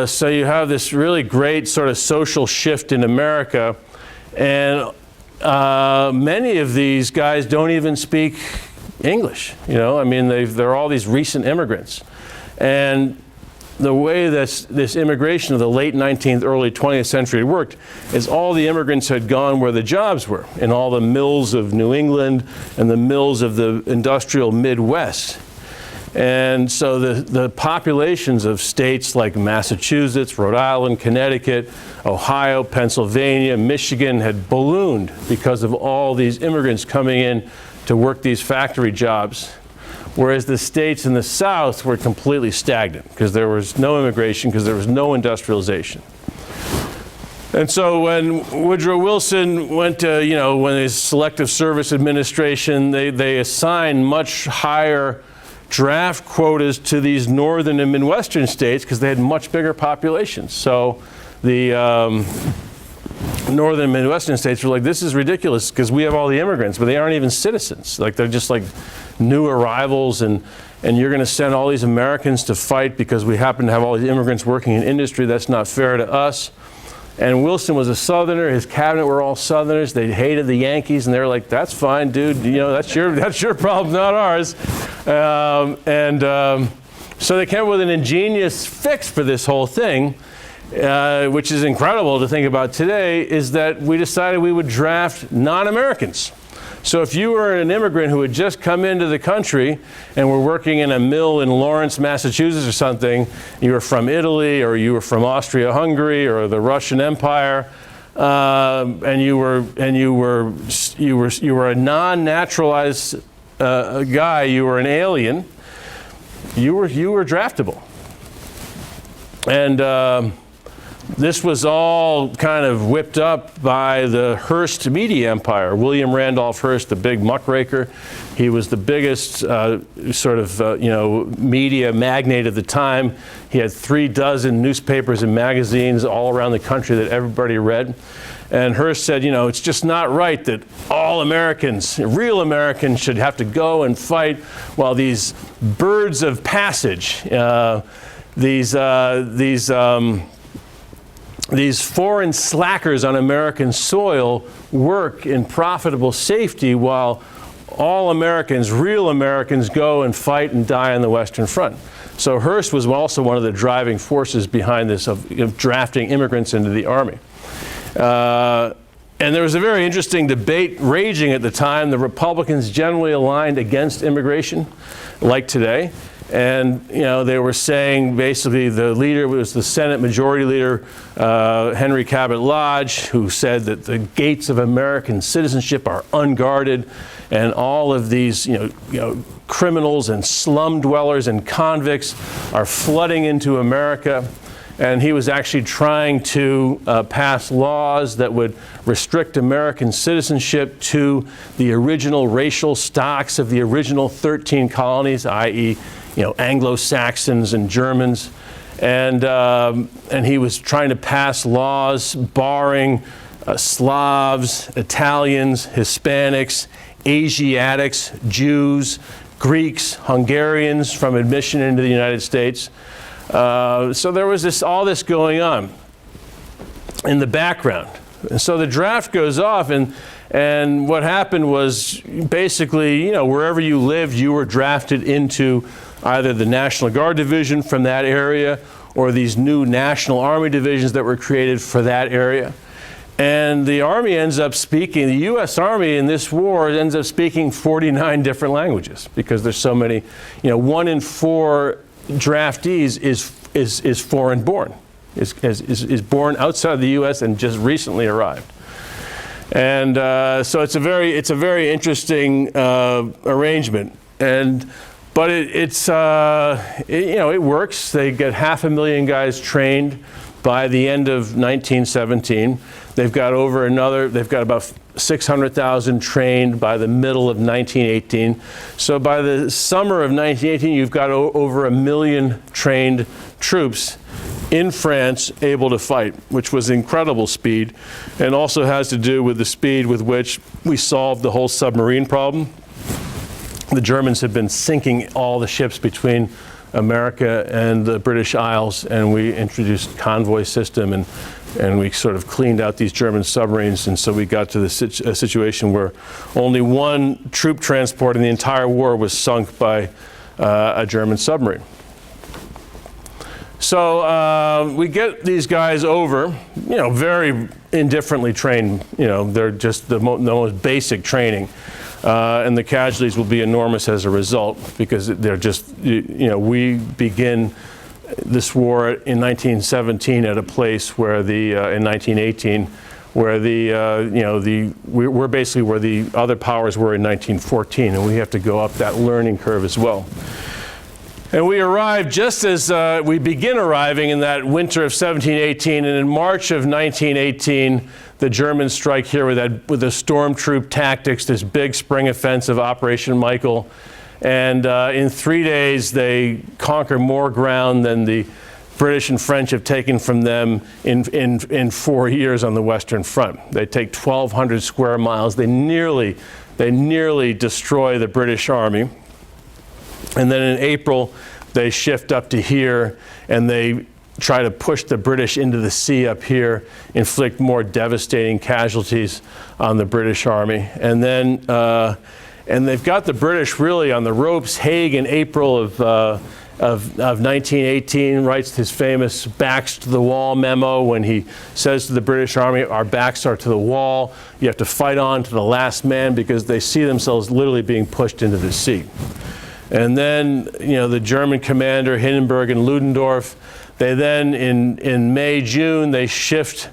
so you have this really great sort of social shift in America, and many of these guys don't even speak English. They're all these recent immigrants. And the way this immigration of the late 19th, early 20th century worked is all the immigrants had gone where the jobs were, in all the mills of New England and the mills of the industrial Midwest. And so the populations of states like Massachusetts, Rhode Island, Connecticut, Ohio, Pennsylvania, Michigan had ballooned because of all these immigrants coming in to work these factory jobs. Whereas the states in the South were completely stagnant because there was no immigration, because there was no industrialization. And so when Woodrow Wilson went to, when his Selective Service Administration, they assigned much higher draft quotas to these northern and midwestern states because they had much bigger populations. So the northern and midwestern states were like, this is ridiculous because we have all the immigrants, but they aren't even citizens. Like, they're just like new arrivals, and you're going to send all these Americans to fight because we happen to have all these immigrants working in industry. That's not fair to us. And Wilson was a Southerner. His cabinet were all Southerners. They hated the Yankees, and they were like, "That's fine, dude. That's your problem, not ours." So they came up with an ingenious fix for this whole thing, which is incredible to think about today. Is that we decided we would draft non-Americans. So if you were an immigrant who had just come into the country and were working in a mill in Lawrence, Massachusetts or something, you were from Italy or you were from Austria-Hungary or the Russian Empire, and you were a non-naturalized guy, you were an alien, you were draftable. And This was all kind of whipped up by the Hearst media empire. William Randolph Hearst, the big muckraker, he was the biggest media magnate of the time. He had 36 newspapers and magazines all around the country that everybody read. And Hearst said, it's just not right that all Americans, real Americans, should have to go and fight while these birds of passage, these foreign slackers on American soil work in profitable safety while all Americans, real Americans, go and fight and die on the Western Front. So Hearst was also one of the driving forces behind this of drafting immigrants into the Army. And there was a very interesting debate raging at the time. The Republicans generally aligned against immigration, like today. And, they were saying, basically, the leader was the Senate Majority Leader, Henry Cabot Lodge, who said that the gates of American citizenship are unguarded, and all of these, criminals and slum dwellers and convicts are flooding into America. And he was actually trying to pass laws that would restrict American citizenship to the original racial stocks of the original 13 colonies, i.e., Anglo-Saxons and Germans, and he was trying to pass laws barring Slavs, Italians, Hispanics, Asiatics, Jews, Greeks, Hungarians from admission into the United States. So there was all this going on in the background. And so the draft goes off, and what happened was basically, wherever you lived, you were drafted into either the National Guard division from that area or these new National Army divisions that were created for that area. And the Army ends up speaking, the U.S. Army in this war ends up speaking 49 different languages because there's so many, 1 in 4 draftees is foreign born, is born outside the U.S. and just recently arrived. And so it's a very interesting arrangement. But it works. They get 500,000 guys trained by the end of 1917. They've got about 600,000 trained by the middle of 1918. So by the summer of 1918, you've got over 1 million trained troops in France able to fight, which was incredible speed, and also has to do with the speed with which we solved the whole submarine problem. The Germans had been sinking all the ships between America and the British Isles, and we introduced convoy system, and we sort of cleaned out these German submarines, and so we got to a situation where only one troop transport in the entire war was sunk by a German submarine. So we get these guys over, very indifferently trained. They're just the most basic training. And the casualties will be enormous as a result because they're just, we begin this war in 1917 at a place where in 1918, where we're basically where the other powers were in 1914, and we have to go up that learning curve as well. And we arrive just as we begin arriving in that winter of 1718, and in March of 1918, the Germans strike here with the stormtroop tactics, this big spring offensive, Operation Michael. And in 3 days, they conquer more ground than the British and French have taken from them in 4 years on the Western Front. They take 1,200 square miles. They nearly destroy the British Army. And then in April, they shift up to here, and they try to push the British into the sea up here, inflict more devastating casualties on the British Army. And then, and they've got the British really on the ropes. Haig in April of 1918 writes his famous backs to the wall memo when he says to the British Army, our backs are to the wall. You have to fight on to the last man because they see themselves literally being pushed into the sea. And then, the German commander, Hindenburg and Ludendorff, they then, in May, June, they shift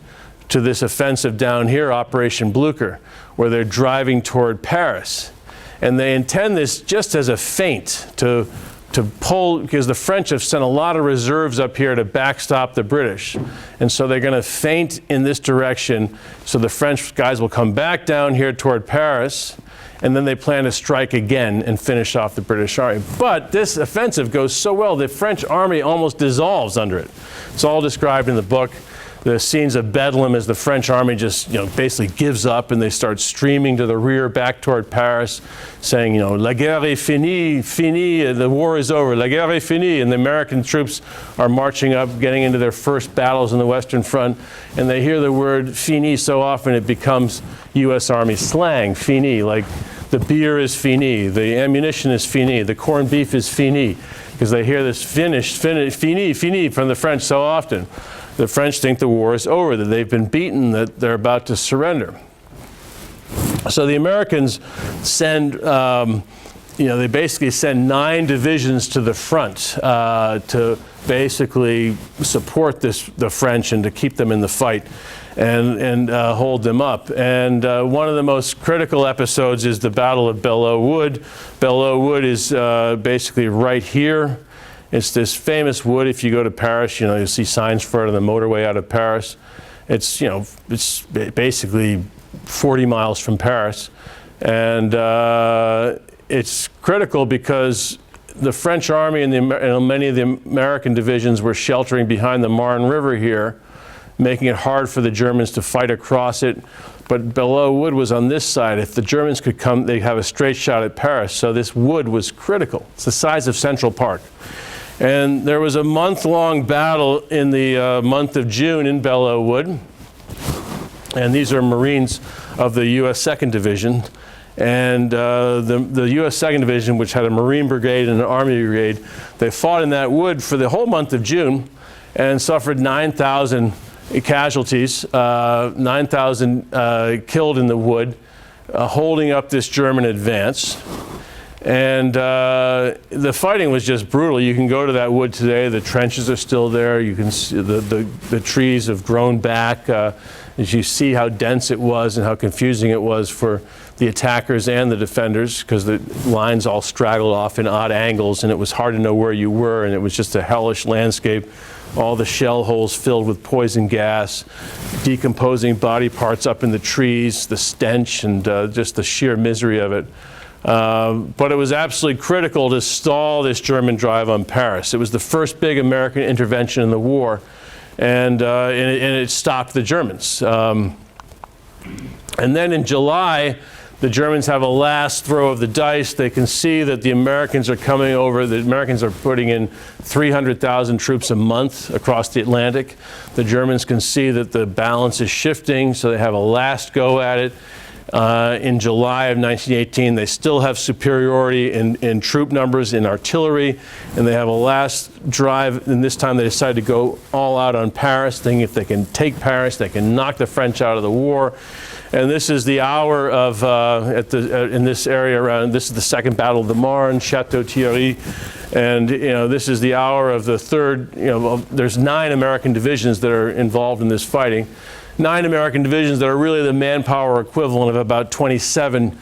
to this offensive down here, Operation Blücher, where they're driving toward Paris. And they intend this just as a feint to pull, because the French have sent a lot of reserves up here to backstop the British. And so they're going to feint in this direction. So the French guys will come back down here toward Paris, and then they plan to strike again and finish off the British army. But this offensive goes so well, the French army almost dissolves under it. It's all described in the book. The scenes of bedlam as the French army just, basically gives up, and they start streaming to the rear back toward Paris, saying, La guerre est finie, fini, the war is over, la guerre est finie. And the American troops are marching up, getting into their first battles in the Western Front, and they hear the word fini so often it becomes U.S. Army slang, fini, like the beer is fini, the ammunition is fini, the corned beef is fini, because they hear this fini, fini from the French so often. The French think the war is over, that they've been beaten, that they're about to surrender. So the Americans send, they basically send 9 divisions to the front to basically support the French and to keep them in the fight and hold them up. And one of the most critical episodes is the Battle of Belleau Wood. Belleau Wood is basically right here. It's this famous wood. If you go to Paris, you'll see signs for it on the motorway out of Paris. It's basically 40 miles from Paris. And it's critical because the French army and many of the American divisions were sheltering behind the Marne River here, making it hard for the Germans to fight across it. But Belleau Wood was on this side. If the Germans could come, they'd have a straight shot at Paris. So this wood was critical. It's the size of Central Park. And there was a month-long battle in the month of June in Belleau Wood. And these are Marines of the U.S. 2nd Division. And the U.S. 2nd Division, which had a Marine brigade and an Army brigade, they fought in that wood for the whole month of June and suffered 9,000 casualties, 9,000 killed in the wood, holding up this German advance. And the fighting was just brutal. You can go to that wood today. The trenches are still there. You can see the trees have grown back as you see how dense it was and how confusing it was for the attackers and the defenders, because the lines all straggled off in odd angles, and it was hard to know where you were, and it was just a hellish landscape. All the shell holes filled with poison gas, decomposing body parts up in the trees, the stench, and just the sheer misery of it. But it was absolutely critical to stall this German drive on Paris. It was the first big American intervention in the war, and it stopped the Germans. And then in July, the Germans have a last throw of the dice. They can see that the Americans are coming over. The Americans are putting in 300,000 troops a month across the Atlantic. The Germans can see that the balance is shifting, so they have a last go at it. In July of 1918, they still have superiority in troop numbers, in artillery, and they have a last drive, and this time they decide to go all out on Paris, thinking if they can take Paris, they can knock the French out of the war. And this is the hour of, in this area around, this is the Second Battle of the Marne, Château Thierry, and this is the hour of the third, there's 9 American divisions that are involved in this fighting. 9 American divisions that are really the manpower equivalent of about 27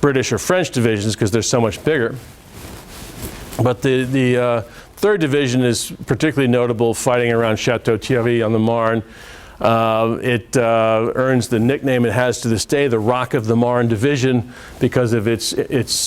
British or French divisions, because they're so much bigger. But the 3rd Division is particularly notable, fighting around Château Thierry on the Marne. It earns the nickname it has to this day, the Rock of the Marne Division, because of its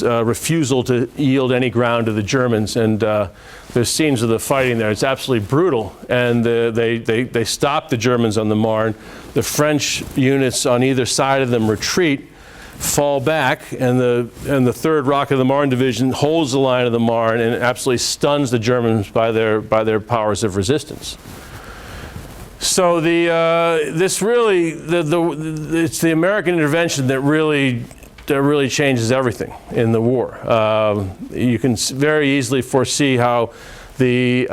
refusal to yield any ground to the Germans. And there's scenes of the fighting there. It's absolutely brutal. And they stop the Germans on the Marne. The French units on either side of them retreat, fall back, and the 3rd Rock of the Marne Division holds the line of the Marne and absolutely stuns the Germans by their powers of resistance. So it's the American intervention that really changes everything in the war. You can very easily foresee how the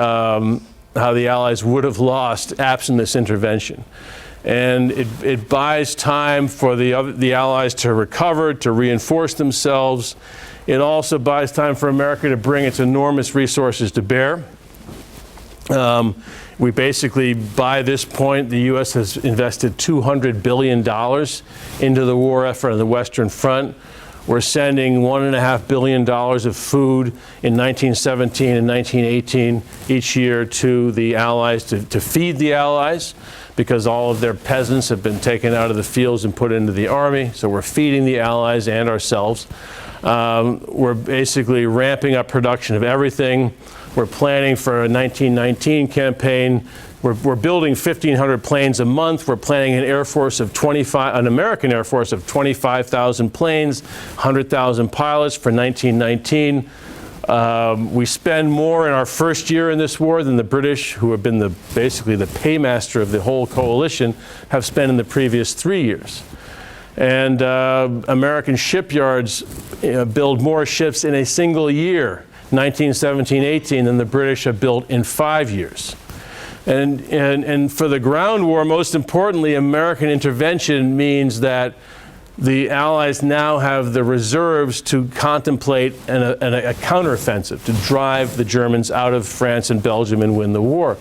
Allies would have lost absent this intervention. And it buys time for the Allies to recover, to reinforce themselves. It also buys time for America to bring its enormous resources to bear. We basically, by this point, the U.S. has invested $200 billion into the war effort on the Western Front. were sending $1.5 billion of food in 1917 and 1918 each year to the Allies to feed the Allies, because all of their peasants have been taken out of the fields and put into the army. So we're feeding the Allies and ourselves. We're basically ramping up production of everything. We're planning for a 1919 campaign. We're building 1,500 planes a month. We're planning an American Air Force of 25,000 planes, 100,000 pilots for 1919. We spend more in our first year in this war than the British, who have been basically the paymaster of the whole coalition, have spent in the previous 3 years. And American shipyards build more ships in a single year, 1917-18, than the British have built in 5 years. And for the ground war, most importantly, American intervention means that the Allies now have the reserves to contemplate a counteroffensive, to drive the Germans out of France and Belgium and win the war.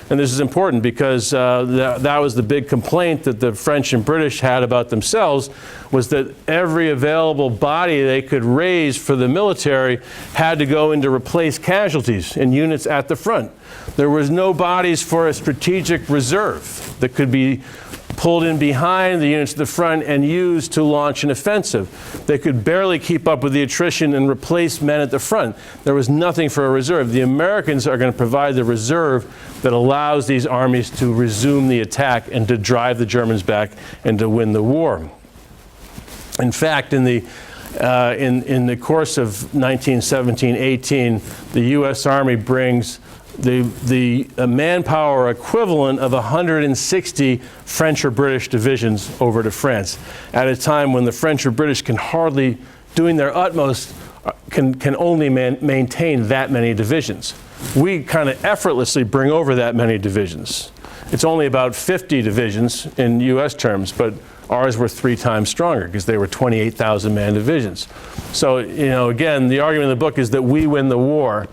And this is important because that was the big complaint that the French and British had about themselves, was that every available body they could raise for the military had to go in to replace casualties in units at the front. There was no bodies for a strategic reserve that could be pulled in behind the units at the front and used to launch an offensive. They could barely keep up with the attrition and replace men at the front. There was nothing for a reserve. The Americans are going to provide the reserve that allows these armies to resume the attack and to drive the Germans back and to win the war. In fact, in the course of 1917-18, the U.S. Army brings the manpower equivalent of 160 French or British divisions over to France at a time when the French or British can hardly, doing their utmost, can only maintain that many divisions. We kind of effortlessly bring over that many divisions. It's only about 50 divisions in U.S. terms, but ours were 3 times stronger because they were 28,000 man divisions. So, again, the argument in the book is that we win the war.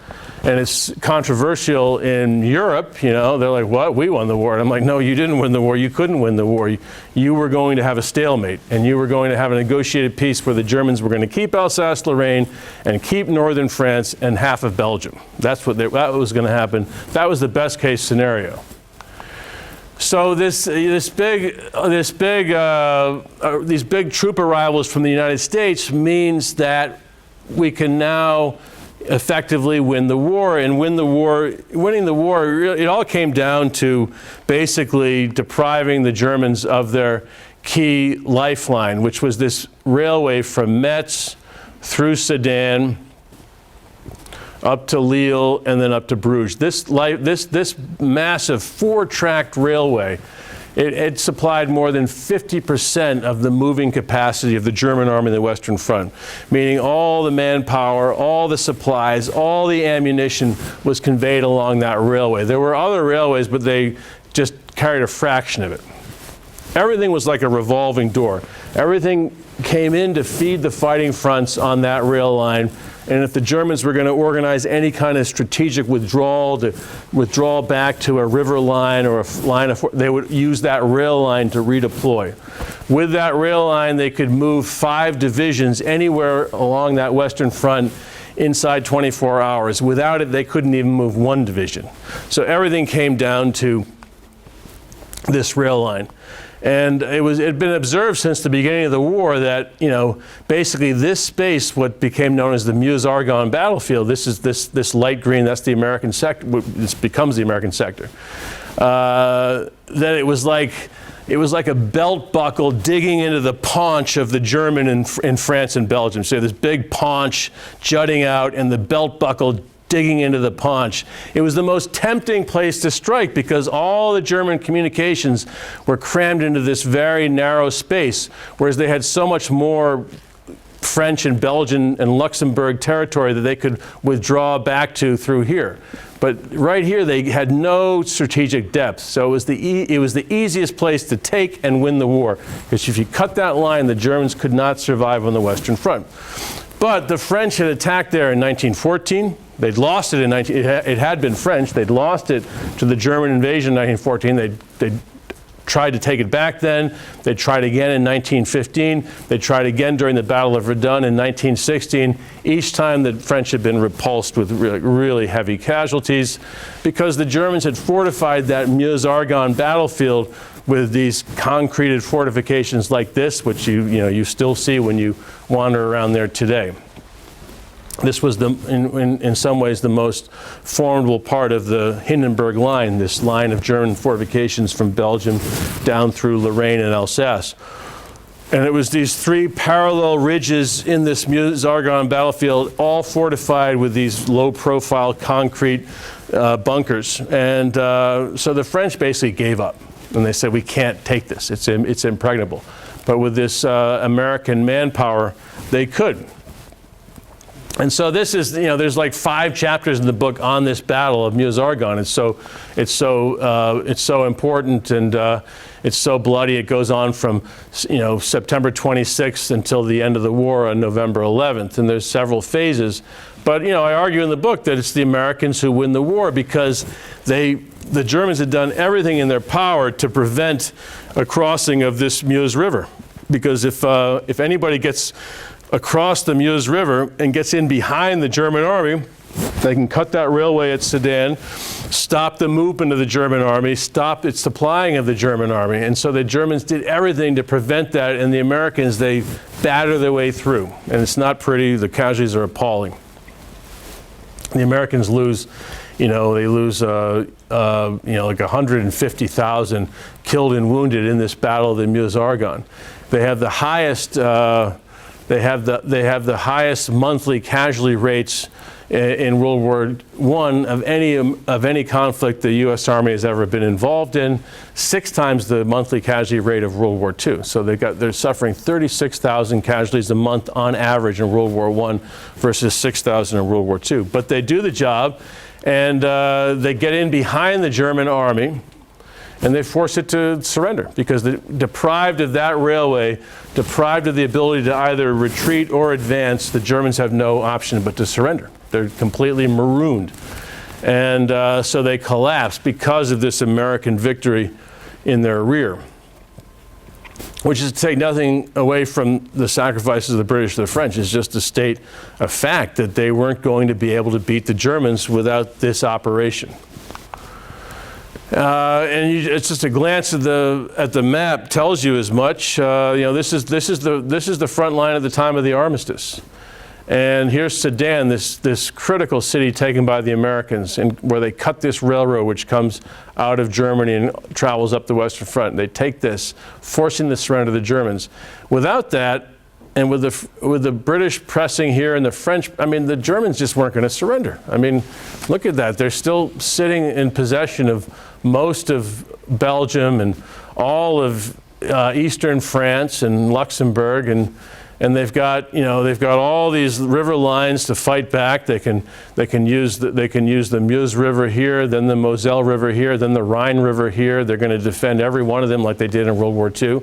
And it's controversial in Europe, they're like, what? We won the war. And I'm like, no, you didn't win the war. You couldn't win the war. You were going to have a stalemate, and you were going to have a negotiated peace where the Germans were going to keep Alsace-Lorraine and keep northern France and half of Belgium. That was going to happen. That was the best case scenario. So these big troop arrivals from the United States means that we can now effectively win the war. And winning the war, it all came down to basically depriving the Germans of their key lifeline, which was this railway from Metz through Sedan up to Lille and then up to Bruges. This massive 4-tracked railway, it supplied more than 50% of the moving capacity of the German army in the Western Front, meaning all the manpower, all the supplies, all the ammunition was conveyed along that railway. There were other railways, but they just carried a fraction of it. Everything was like a revolving door. Everything came in to feed the fighting fronts on that rail line. And if the Germans were going to organize any kind of strategic withdrawal, to withdraw back to a river line or a line of, they would use that rail line to redeploy. With that rail line, they could move 5 divisions anywhere along that Western Front inside 24 hours. Without it, they couldn't even move 1 division. So everything came down to this rail line. And it had been observed since the beginning of the war that, basically this space, what became known as the Meuse-Argonne battlefield, this light green, that's the American sector, this becomes the American sector, that it was like a belt buckle digging into the paunch of the German in France and Belgium. So you have this big paunch jutting out and the belt buckle digging into the paunch. It was the most tempting place to strike because all the German communications were crammed into this very narrow space, whereas they had so much more French and Belgian and Luxembourg territory that they could withdraw back to through here. But right here, they had no strategic depth. So it was the easiest place to take and win the war, because if you cut that line, the Germans could not survive on the Western Front. But the French had attacked there in 1914. They'd lost it in it had been French. They'd lost it to the German invasion in 1914. They'd tried to take it back then. They tried again in 1915. They tried again during the Battle of Verdun in 1916. Each time the French had been repulsed with really heavy casualties because the Germans had fortified that Meuse-Argonne battlefield with these concreted fortifications like this, which you still see when you wander around there today. This was in some ways the most formidable part of the Hindenburg Line, this line of German fortifications from Belgium down through Lorraine and Alsace. And it was these three parallel ridges in this Meuse-Argonne battlefield, all fortified with these low-profile concrete bunkers. And so the French basically gave up. And they said, we can't take this. It's impregnable. But with this American manpower, they could. And so this is, there's like 5 chapters in the book on this battle of Meuse-Argonne. It's so important, and it's so bloody. It goes on from, September 26th until the end of the war on November 11th. And there's several phases. But, I argue in the book that it's the Americans who win the war because the Germans had done everything in their power to prevent a crossing of this Meuse River. Because if anybody gets across the Meuse River and gets in behind the German army, they can cut that railway at Sedan, stop the movement of the German army, stop its supplying of the German army. And so the Germans did everything to prevent that, and the Americans, they batter their way through. And it's not pretty. The casualties are appalling. The Americans lose, like 150,000 killed and wounded in this battle of the Meuse-Argonne. They have the highest They have the highest monthly casualty rates in World War I of any conflict the U.S. Army has ever been involved in. 6 times the monthly casualty rate of World War II. So they're suffering 36,000 casualties a month on average in World War I versus 6,000 in World War II. But they do the job, and they get in behind the German army. And they force it to surrender because deprived of that railway, deprived of the ability to either retreat or advance, the Germans have no option but to surrender. They're completely marooned. And so they collapse because of this American victory in their rear, which is to take nothing away from the sacrifices of the British and the French. It's just to state a fact that they weren't going to be able to beat the Germans without this operation. It's just a glance at the map tells you as much. This is the front line at the time of the armistice, and here's Sedan, this critical city taken by the Americans, and where they cut this railroad which comes out of Germany and travels up the Western Front. They take this, forcing the surrender of the Germans. Without that, and with the British pressing here and the French, the Germans just weren't going to surrender. Look at that. They're still sitting in possession of most of Belgium and all of eastern France and Luxembourg, and they've got all these river lines to fight back. They can use the Meuse River here, then the Moselle River here, then the Rhine River here. They're going to defend every one of them like they did in World War II.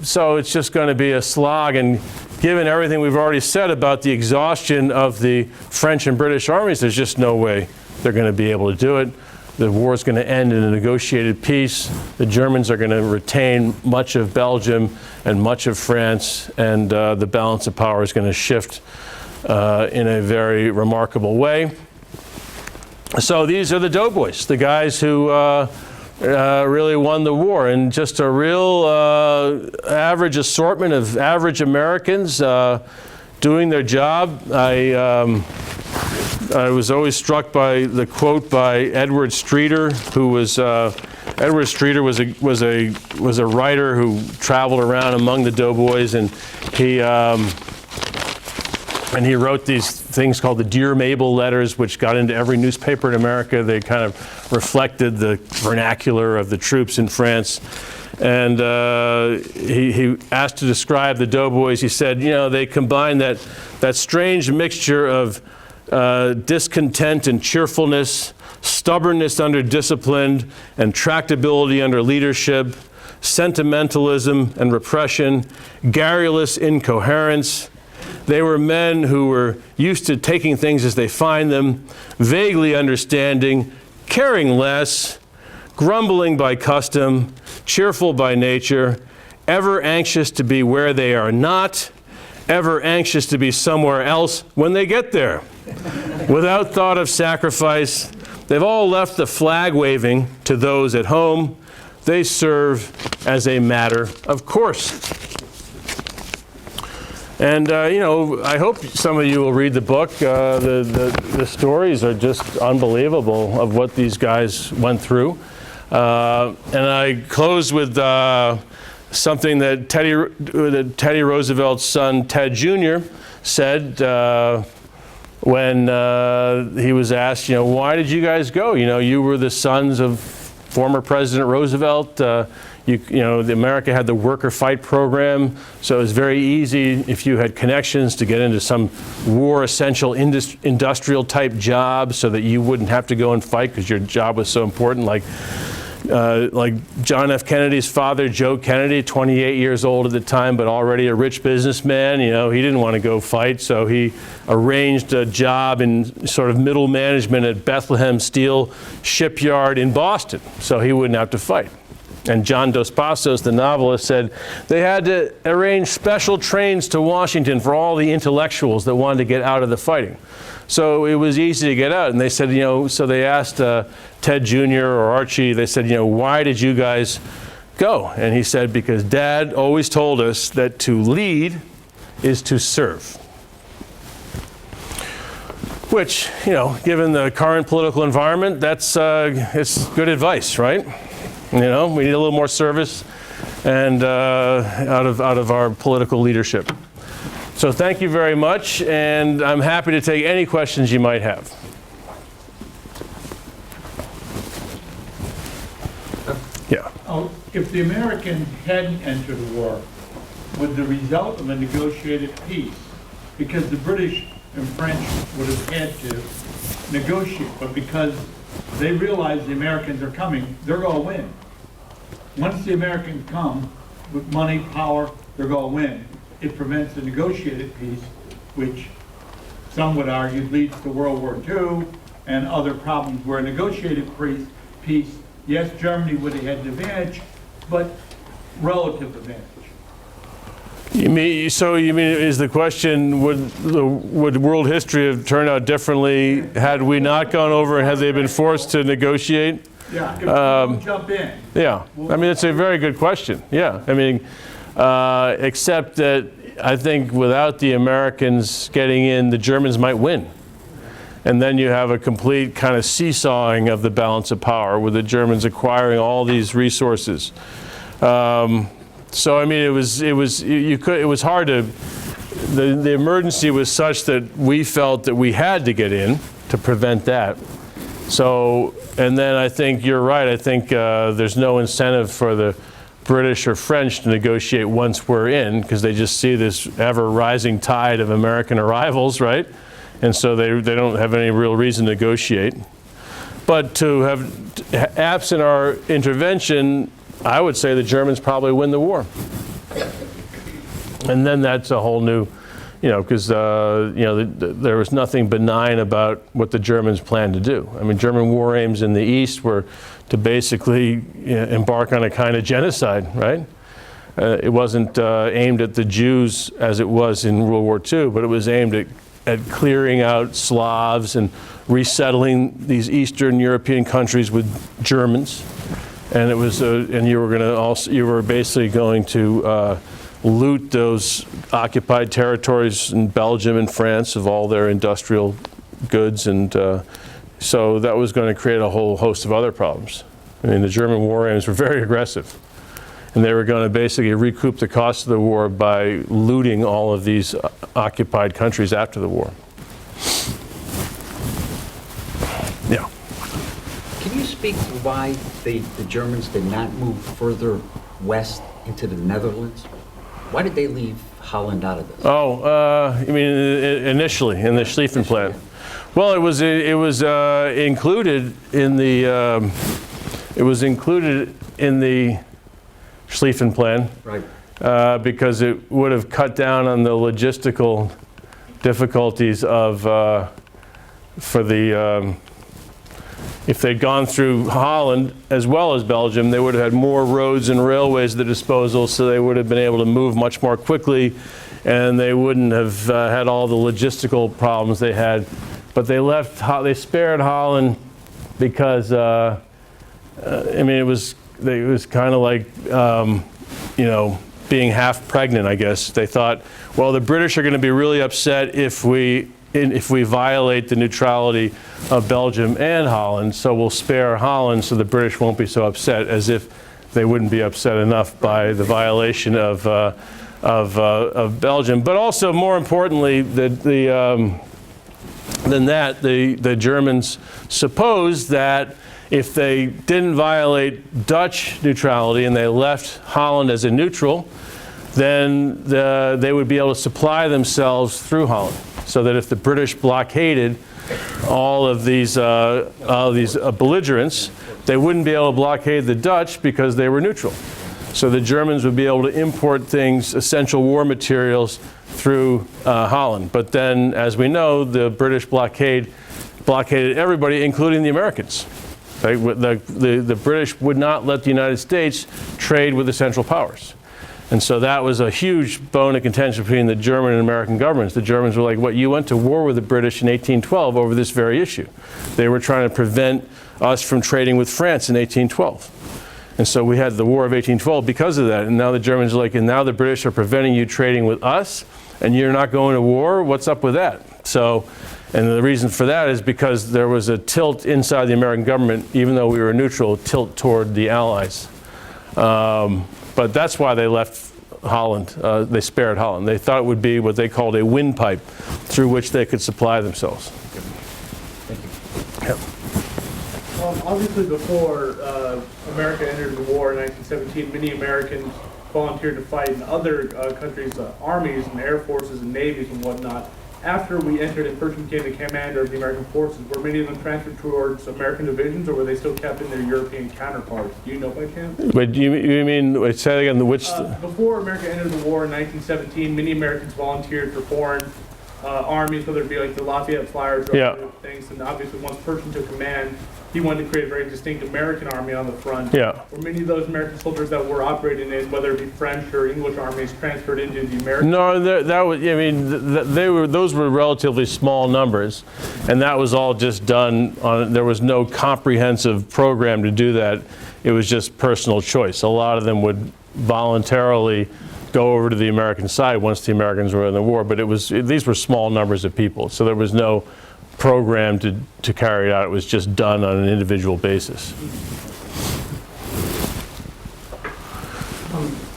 So it's just going to be a slog, and given everything we've already said about the exhaustion of the French and British armies, there's just no way they're going to be able to do it. The war is going to end in a negotiated peace. The Germans are going to retain much of Belgium and much of France, and the balance of power is going to shift in a very remarkable way. So these are the doughboys, the guys who really won the war, and just a real average assortment of average Americans doing their job. I was always struck by the quote by Edward Streeter, who was Edward Streeter was a writer who traveled around among the doughboys, and he wrote these things called the Dear Mabel letters, which got into every newspaper in America. They kind of reflected the vernacular of the troops in France. And he asked to describe the doughboys. He said, they combine that strange mixture of discontent and cheerfulness, stubbornness under discipline, and tractability under leadership, sentimentalism and repression, garrulous incoherence. They were men who were used to taking things as they find them, vaguely understanding, caring less, grumbling by custom, cheerful by nature, ever anxious to be where they are not, ever anxious to be somewhere else when they get there. Without thought of sacrifice, they've all left the flag waving to those at home. They serve as a matter of course. And, you know, I hope some of you will read the book. The stories are just unbelievable of what these guys went through. And I close with something that Teddy Roosevelt's son, Ted Jr., said when he was asked, you know, why did you guys go? You know, you were the sons of former President Roosevelt. You know, America had the worker fight program, so it was very easy if you had connections to get into some war essential industrial type job so that you wouldn't have to go and fight because your job was so important. Like John F. Kennedy's father, Joe Kennedy, 28 years old at the time, but already a rich businessman. You know, he didn't want to go fight, so he arranged a job in sort of middle management at Bethlehem Steel Shipyard in Boston, so he wouldn't have to fight. And John Dos Passos, the novelist, said they had to arrange special trains to Washington for all the intellectuals that wanted to get out of the fighting. So it was easy to get out. And they said, you know, so they asked Ted Jr. or Archie, they said, you know, why did you guys go? And he said, because Dad always told us that to lead is to serve. Which, you know, given the current political environment, that's it's good advice, right? You know, we need a little more service and out of our political leadership. So thank you very much, and I'm happy to take any questions you might have. Yeah. Oh, if the Americans hadn't entered the war, would the result of a negotiated peace, because the British and French would have had to negotiate, but because they realize the Americans are coming, they're going to win. Once the Americans come with money, power, they're going to win. It prevents the negotiated peace, which some would argue leads to World War II and other problems where negotiated peace, yes, Germany would have had an advantage, but relative advantage. You mean, so you mean, is the question, would world history have turned out differently had we not gone over and had they been forced to negotiate? Yeah, if we jump in. Yeah, I mean, it's a very good question. Yeah, I mean, except that I think without the Americans getting in, the Germans might win. And then you have a complete kind of seesawing of the balance of power with the Germans acquiring all these resources. So I mean, it was hard to, the emergency was such that we felt that we had to get in to prevent that. So, and then I think you're right, I think there's no incentive for the British or French to negotiate once we're in, because they just see this ever rising tide of American arrivals, right? And so they don't have any real reason to negotiate. But to have, absent our intervention, I would say the Germans probably win the war. And then that's a whole new, you know, because, you know, there was nothing benign about what the Germans planned to do. I mean, German war aims in the East were to basically embark on a kind of genocide, right? It wasn't aimed at the Jews as it was in World War II, but it was aimed at clearing out Slavs and resettling these Eastern European countries with Germans. And it was, and you were going to also, you were basically going to loot those occupied territories in Belgium and France of all their industrial goods, and so that was going to create a whole host of other problems. I mean, the German war aims were very aggressive, and they were going to basically recoup the cost of the war by looting all of these occupied countries after the war. Yeah. Can you speak to why the Germans did not move further west into the Netherlands? Why did they leave Holland out of this? Oh, you mean initially in the Schlieffen Plan? Well, it was included in the Schlieffen Plan, Right. because it would have cut down on the logistical difficulties of for the if they'd gone through Holland as well as Belgium, they would have had more roads and railways at their disposal, so they would have been able to move much more quickly, and they wouldn't have had all the logistical problems they had. But they spared Holland because, I mean, it was kind of like, you know, being half pregnant, I guess. They thought, well, the British are going to be really upset if we violate the neutrality of Belgium and Holland, so we'll spare Holland so the British won't be so upset, as if they wouldn't be upset enough by the violation of Belgium. But also, more importantly, than that, the Germans supposed that if they didn't violate Dutch neutrality and they left Holland as a neutral, then they would be able to supply themselves through Holland. So that if the British blockaded all of these belligerents, they wouldn't be able to blockade the Dutch because they were neutral. So the Germans would be able to import things, essential war materials, through Holland. But then, as we know, the British blockaded everybody, including the Americans. The British would not let the United States trade with the Central Powers. And so that was a huge bone of contention between the German and American governments. The Germans were like, what, you went to war with the British in 1812 over this very issue. They were trying to prevent us from trading with France in 1812. And so we had the War of 1812 because of that. And now the Germans are like, and now the British are preventing you trading with us, and you're not going to war? What's up with that? So, and the reason for that is because there was a tilt inside the American government, even though we were neutral, tilt toward the Allies. But that's why they left Holland. They spared Holland. They thought it would be what they called a windpipe through which they could supply themselves. Thank you. Yeah. Obviously, before America entered the war in 1917, many Americans volunteered to fight in other countries' armies and air forces and navies and whatnot. After we entered and first became the commander of the American forces, were many of them transferred towards American divisions, or were they still kept in their European counterparts? Do you know by chance? Wait, you mean, wait, say again, which? Before America entered the war in 1917, many Americans volunteered for foreign armies, whether it be like the Lafayette Flyers or other things, and obviously once Pershing took command, he wanted to create a very distinct American army on the front. Yeah. Were many of those American soldiers that were operating in, whether it be French or English armies, transferred into the American? No, that was, I mean, those were relatively small numbers, and that was all just done on, there was no comprehensive program to do that. It was just personal choice. A lot of them would voluntarily go over to the American side once the Americans were in the war, but these were small numbers of people, so there was no program to carry it out. It was just done on an individual basis.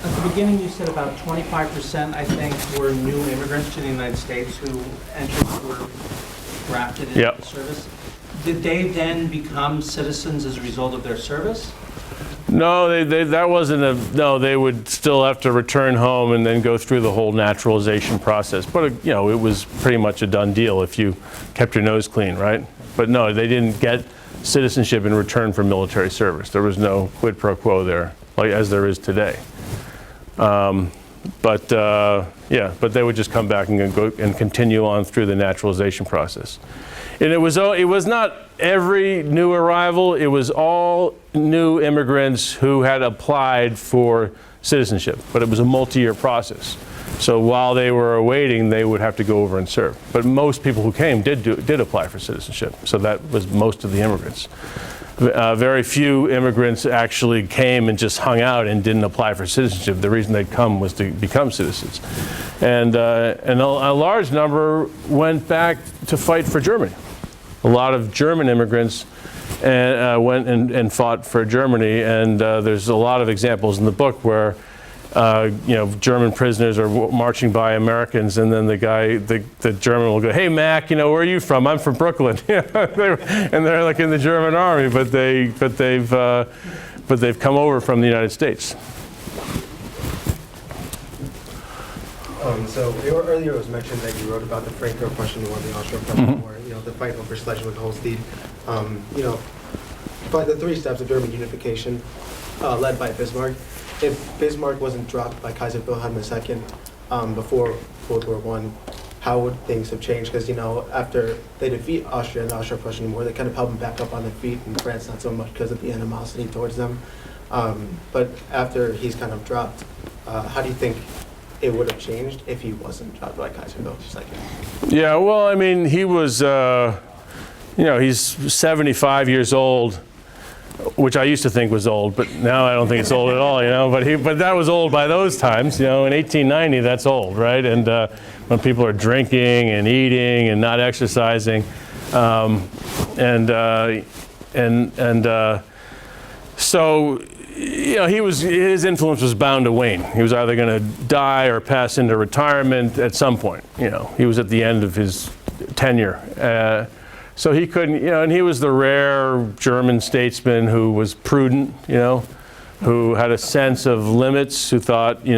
At the beginning, you said about 25%, I think, were new immigrants to the United States who were drafted into the service. Did they then become citizens as a result of their service? No, that wasn't no, they would still have to return home and then go through the whole naturalization process. But, you know, it was pretty much a done deal if you kept your nose clean, right? But no, they didn't get citizenship in return for military service. There was no quid pro quo there, like as there is today. But they would just come back and go and continue on through the naturalization process. And it was not every new arrival, it was all new immigrants who had applied for citizenship, but it was a multi-year process. So while they were awaiting, they would have to go over and serve. But most people who came did apply for citizenship, so that was most of the immigrants. Very few immigrants actually came and just hung out and didn't apply for citizenship. The reason they'd come was to become citizens. And a large number went back to fight for Germany. A lot of German immigrants went and fought for Germany, and there's a lot of examples in the book where German prisoners are marching by Americans, and then the German will go, "Hey Mac, where are you from? I'm from Brooklyn." And they're like in the German army, but they've come over from the United States. So earlier it was mentioned that you wrote about the Franco-Prussian War, the Austro-Prussian War, the fight over Schleswig Holstein. But the 3 steps of German unification, led by Bismarck. If Bismarck wasn't dropped by Kaiser Wilhelm II before World War I, how would things have changed? Because, after they defeat Austria and the Austro-Prussian War, they kind of help them back up on their feet, and France not so much because of the animosity towards them. But after he's kind of dropped, how do you think it would have changed if he wasn't dropped by Kaiser Bill II? Yeah, well, I mean, he was, he's 75 years old, which I used to think was old, but now I don't think it's old at all, but that was old by those times, in 1890, that's old, right? And when people are drinking and eating and not exercising, so his influence was bound to wane. He was either going to die or pass into retirement at some point. He was at the end of his tenure. So he couldn't, and he was the rare German statesman who was prudent, who had a sense of limits, who thought, he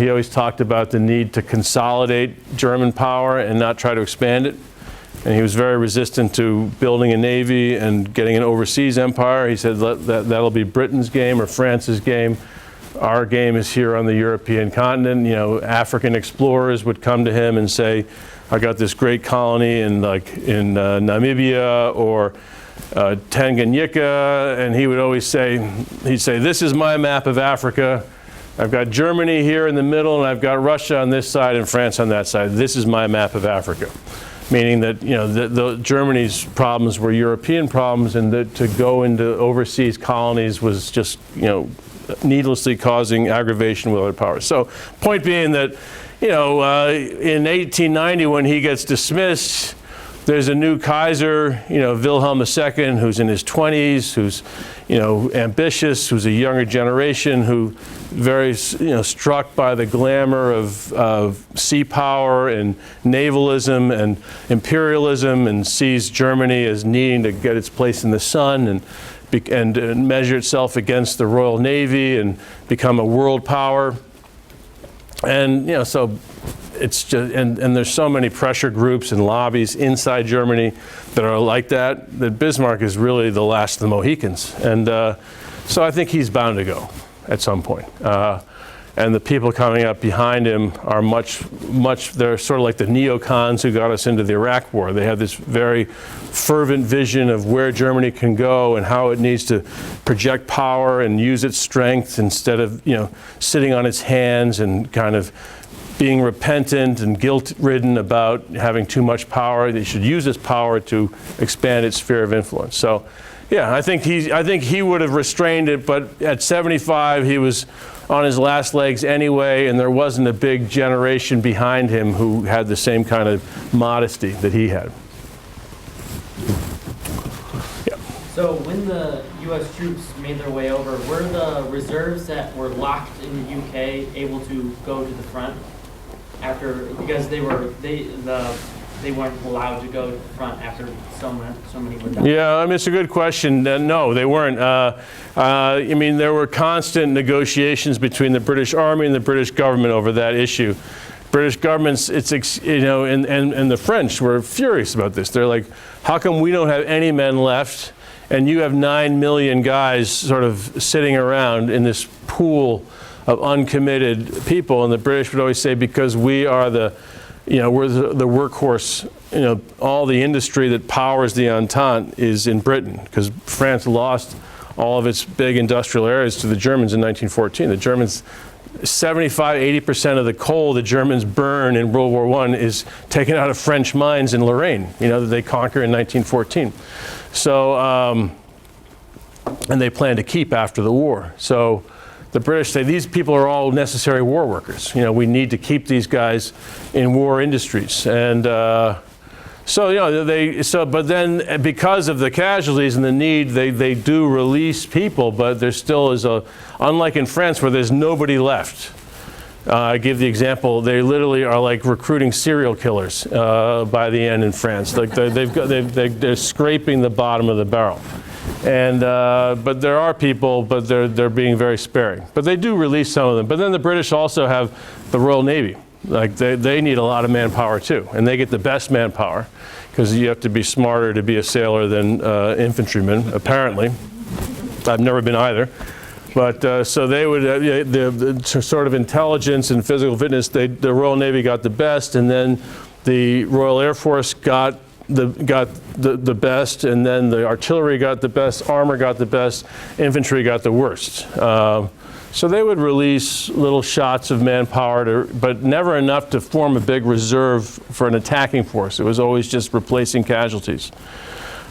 always talked about the need to consolidate German power and not try to expand it. And he was very resistant to building a navy and getting an overseas empire. He said that'll be Britain's game or France's game. Our game is here on the European continent. African explorers would come to him and say, I got this great colony in Namibia or Tanganyika, and he would always say, this is my map of Africa. I've got Germany here in the middle, and I've got Russia on this side and France on that side. This is my map of Africa. Meaning that, the Germany's problems were European problems, and that to go into overseas colonies was just, needlessly causing aggravation with other powers. So point being that, in 1890 when he gets dismissed, there's a new Kaiser, Wilhelm II, who's in his 20s, who's, ambitious, who's a younger generation, who very, struck by the glamour of sea power and navalism and imperialism, and sees Germany as needing to get its place in the sun and measure itself against the Royal Navy and become a world power. And, so it's just, and there's so many pressure groups and lobbies inside Germany that are like that Bismarck is really the last of the Mohicans. And so I think he's bound to go at some point. And the people coming up behind him are they're sort of like the neocons who got us into the Iraq War. They have this very fervent vision of where Germany can go and how it needs to project power and use its strength instead of, sitting on its hands and kind of being repentant and guilt-ridden about having too much power. They should use its power to expand its sphere of influence. So, yeah, I think he would have restrained it, but at 75, he was on his last legs anyway, and there wasn't a big generation behind him who had the same kind of modesty that he had. Yeah. So when the U.S. troops made their way over, were the reserves that were locked in the UK able to go to the front because they weren't allowed to go to the front after so many were done? Yeah, I mean, it's a good question. No, they weren't. There were constant negotiations between the British Army and the British government over that issue. British governments, and the French were furious about this. They're like, how come we don't have any men left, and you have 9 million guys sort of sitting around in this pool of uncommitted people? And the British would always say, because we are we're the workhorse. All the industry that powers the Entente is in Britain, because France lost all of its big industrial areas to the Germans in 1914. The Germans, 75–80% of the coal the Germans burn in World War I is taken out of French mines in Lorraine, that they conquer in 1914. So, and they plan to keep after the war. So the British say these people are all necessary war workers. We need to keep these guys in war industries. And but then because of the casualties and the need, they do release people, but there still is unlike in France where there's nobody left. I give the example, they literally are like recruiting serial killers by the end in France. Like they're scraping the bottom of the barrel. And but there are people, but they're being very sparing. But they do release some of them. But then the British also have the Royal Navy. Like they need a lot of manpower too, and they get the best manpower because you have to be smarter to be a sailor than infantryman. Apparently, I've never been either. But so they would, the sort of intelligence and physical fitness, the Royal Navy got the best, and then the Royal Air Force got the best, and then the artillery got the best, armor got the best, infantry got the worst. So they would release little shots of manpower, but never enough to form a big reserve for an attacking force. It was always just replacing casualties.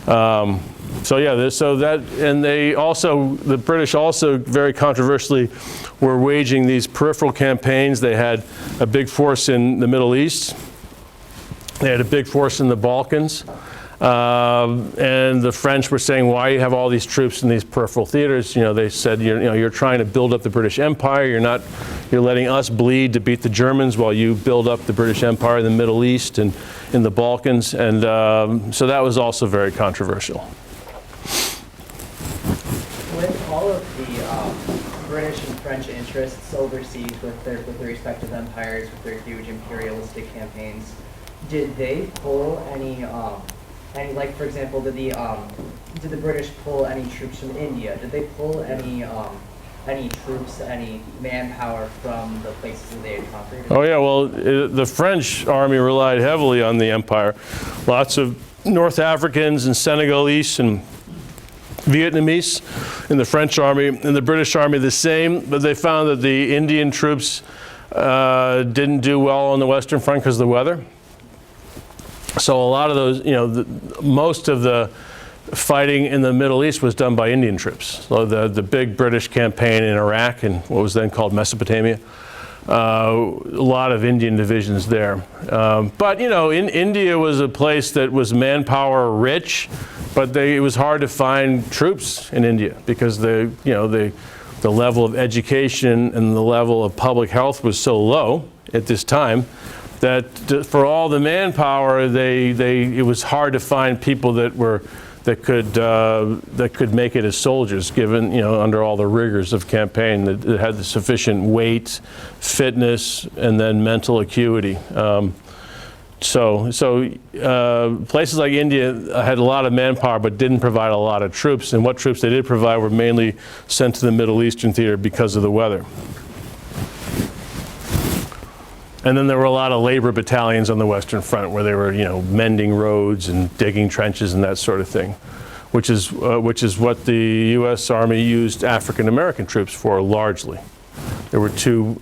So yeah, and the British also very controversially were waging these peripheral campaigns. They had a big force in the Middle East. They had a big force in the Balkans. And the French were saying, why you have all these troops in these peripheral theaters? They said, you're trying to build up the British Empire. You're letting us bleed to beat the Germans while you build up the British Empire in the Middle East and in the Balkans. And so that was also very controversial. With all of the British and French interests overseas with their respective empires, with their huge imperialistic campaigns, did they pull any, like for example, did the British pull any troops from India? Did they pull any troops, any manpower from the places that they had conquered? Oh yeah, well, the French army relied heavily on the empire. Lots of North Africans and Senegalese and Vietnamese in the French army, and the British army the same, but they found that the Indian troops didn't do well on the Western Front because of the weather. So a lot of those, most of the fighting in the Middle East was done by Indian troops. So the big British campaign in Iraq and what was then called Mesopotamia, a lot of Indian divisions there. But India was a place that was manpower rich, but it was hard to find troops in India because the level of education and the level of public health was so low at this time that for all the manpower, it was hard to find people that could make it as soldiers, given under all the rigors of campaign, that had the sufficient weight, fitness, and then mental acuity. So places like India had a lot of manpower but didn't provide a lot of troops, and what troops they did provide were mainly sent to the Middle Eastern theater because of the weather. And then there were a lot of labor battalions on the Western Front where they were, mending roads and digging trenches and that sort of thing, which is what the U.S. Army used African American troops for largely. There were two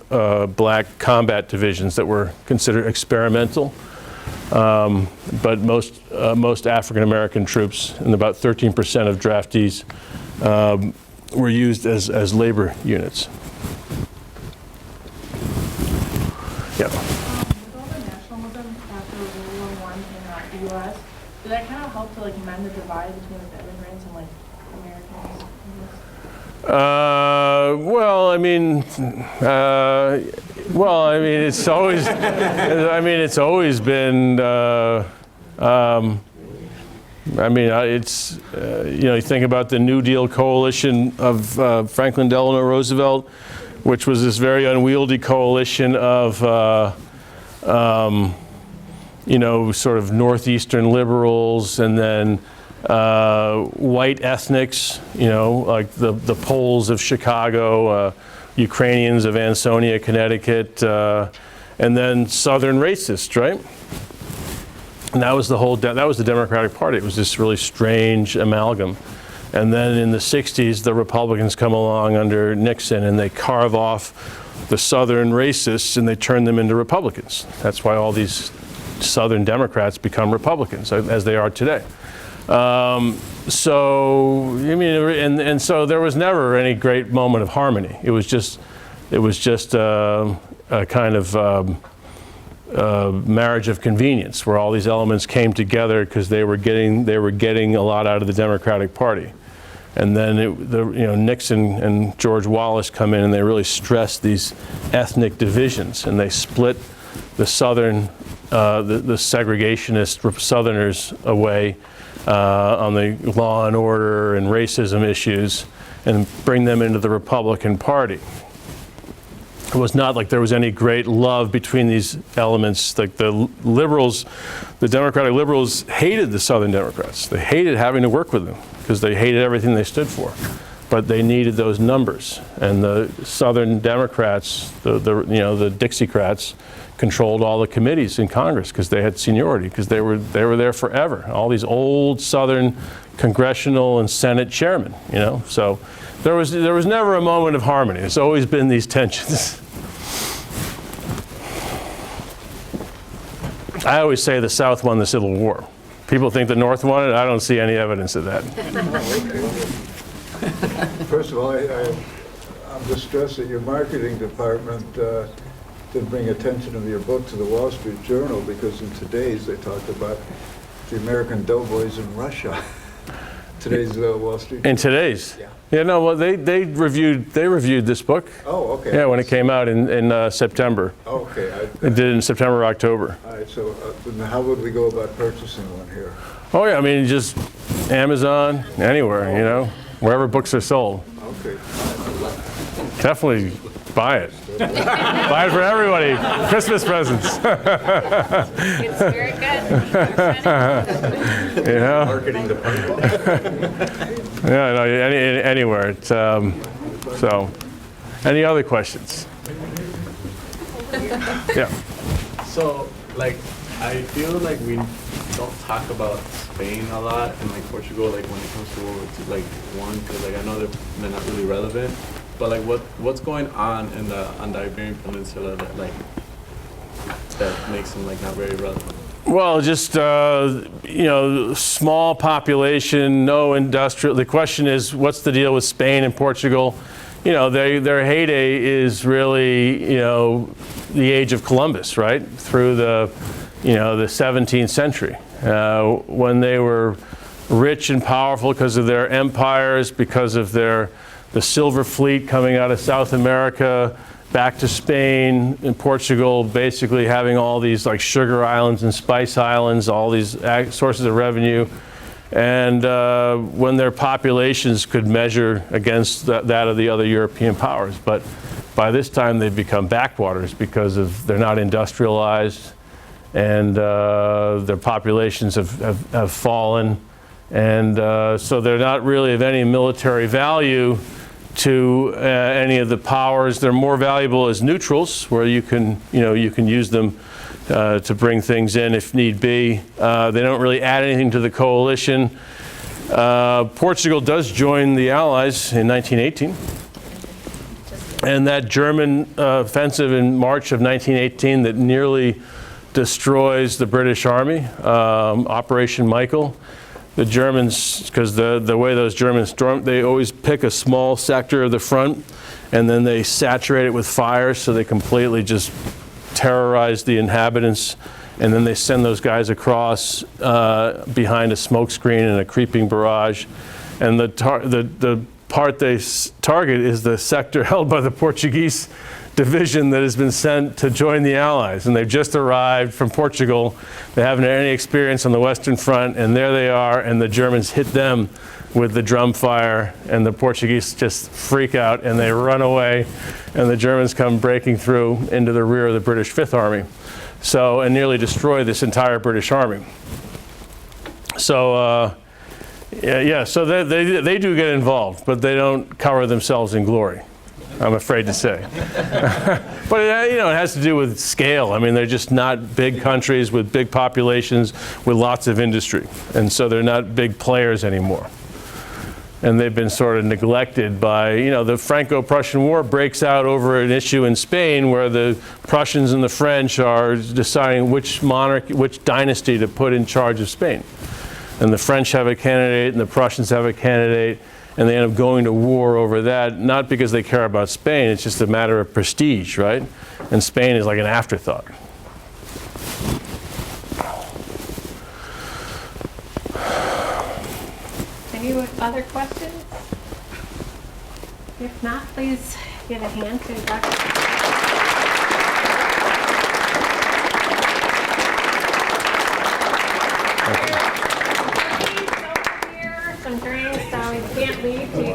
black combat divisions that were considered experimental, but most African American troops, and about 13% of draftees, were used as labor units. Yeah. With all the nationalism after World War I in the U.S., did that kind of help to mend the divide between the immigrants and Americans? It's always, it's always been. You think about the New Deal coalition of Franklin Delano Roosevelt, which was this very unwieldy coalition of, sort of northeastern liberals, and then white ethnics, like the Poles of Chicago, Ukrainians of Ansonia, Connecticut, and then Southern racists, right? And that was the Democratic Party. It was this really strange amalgam. And then in the 60s, the Republicans come along under Nixon, and they carve off the Southern racists and they turn them into Republicans. That's why all these Southern Democrats become Republicans, as they are today. So there was never any great moment of harmony. It was just a kind of marriage of convenience, where all these elements came together because they were getting a lot out of the Democratic Party. And then Nixon and George Wallace come in, and they really stress these ethnic divisions, and they split the Southern, the segregationist Southerners away on the law and order and racism issues, and bring them into the Republican Party. It was not like there was any great love between these elements. Like the liberals, the Democratic liberals hated the Southern Democrats. They hated having to work with them because they hated everything they stood for. but they needed those numbers. And the Southern Democrats, the Dixiecrats, controlled all the committees in Congress because they had seniority, because they were there forever. All these old Southern congressional and Senate chairmen, So there was never a moment of harmony. There's always been these tensions. I always say the South won the Civil War. People think the North won it. I don't see any evidence of that. First of all, I'm distressed that your marketing department didn't bring attention of your book to the Wall Street Journal, because in today's they talk about the American doughboys in Russia. Today's Wall Street Journal. In today's? Yeah, no, well, they reviewed this book. Oh, okay. Yeah, when it came out in September. Okay. They did it in September, October. All right, so then how would we go about purchasing one here? Oh, yeah, I mean, just Amazon, anywhere, wherever books are sold. Okay. Definitely buy it. Buy it for everybody. Christmas presents. It's very good. Marketing department. Yeah, no, anywhere. So, any other questions? Yeah. So, I feel like we don't talk about Spain a lot and Portugal, when it comes to World War II, one, because I know they're not really relevant. But what's going on on the Iberian Peninsula that makes them not very relevant? Well, just small population, no industrial. The question is, what's the deal with Spain and Portugal? Their heyday is really the age of Columbus, right? Through the 17th century, when they were rich and powerful because of their empires, because of the silver fleet coming out of South America back to Spain and Portugal, basically having all these sugar islands and spice islands, all these sources of revenue. And when their populations could measure against that of the other European powers. But by this time they've become backwaters because they're not industrialized, and their populations have fallen. And so they're not really of any military value to any of the powers. They're more valuable as neutrals, where you can use them to bring things in if need be. They don't really add anything to the coalition. Portugal does join the Allies in 1918. And that German offensive in March of 1918 that nearly destroys the British Army, Operation Michael. The Germans, because the way those Germans storm, they always pick a small sector of the front and then they saturate it with fire, so they completely just terrorize the inhabitants, and then they send those guys across behind a smoke screen and a creeping barrage. And the part they target is the sector held by the Portuguese division that has been sent to join the Allies, and they've just arrived from Portugal. They haven't had any experience on the Western Front, and there they are, and the Germans hit them with the drum fire, and the Portuguese just freak out and they run away, and the Germans come breaking through into the rear of the British Fifth Army, and nearly destroy this entire British Army. So so they do get involved, but they don't cover themselves in glory, I'm afraid to say. But it has to do with scale. I mean, they're just not big countries with big populations with lots of industry, and so they're not big players anymore. And they've been sort of neglected by, the Franco-Prussian War breaks out over an issue in Spain where the Prussians and the French are deciding which dynasty to put in charge of Spain. And the French have a candidate and the Prussians have a candidate, and they end up going to war over that, not because they care about Spain, it's just a matter of prestige, right? And Spain is like an afterthought. Any other questions? If not, please give a hand to Dr. Some drinks, we can't leave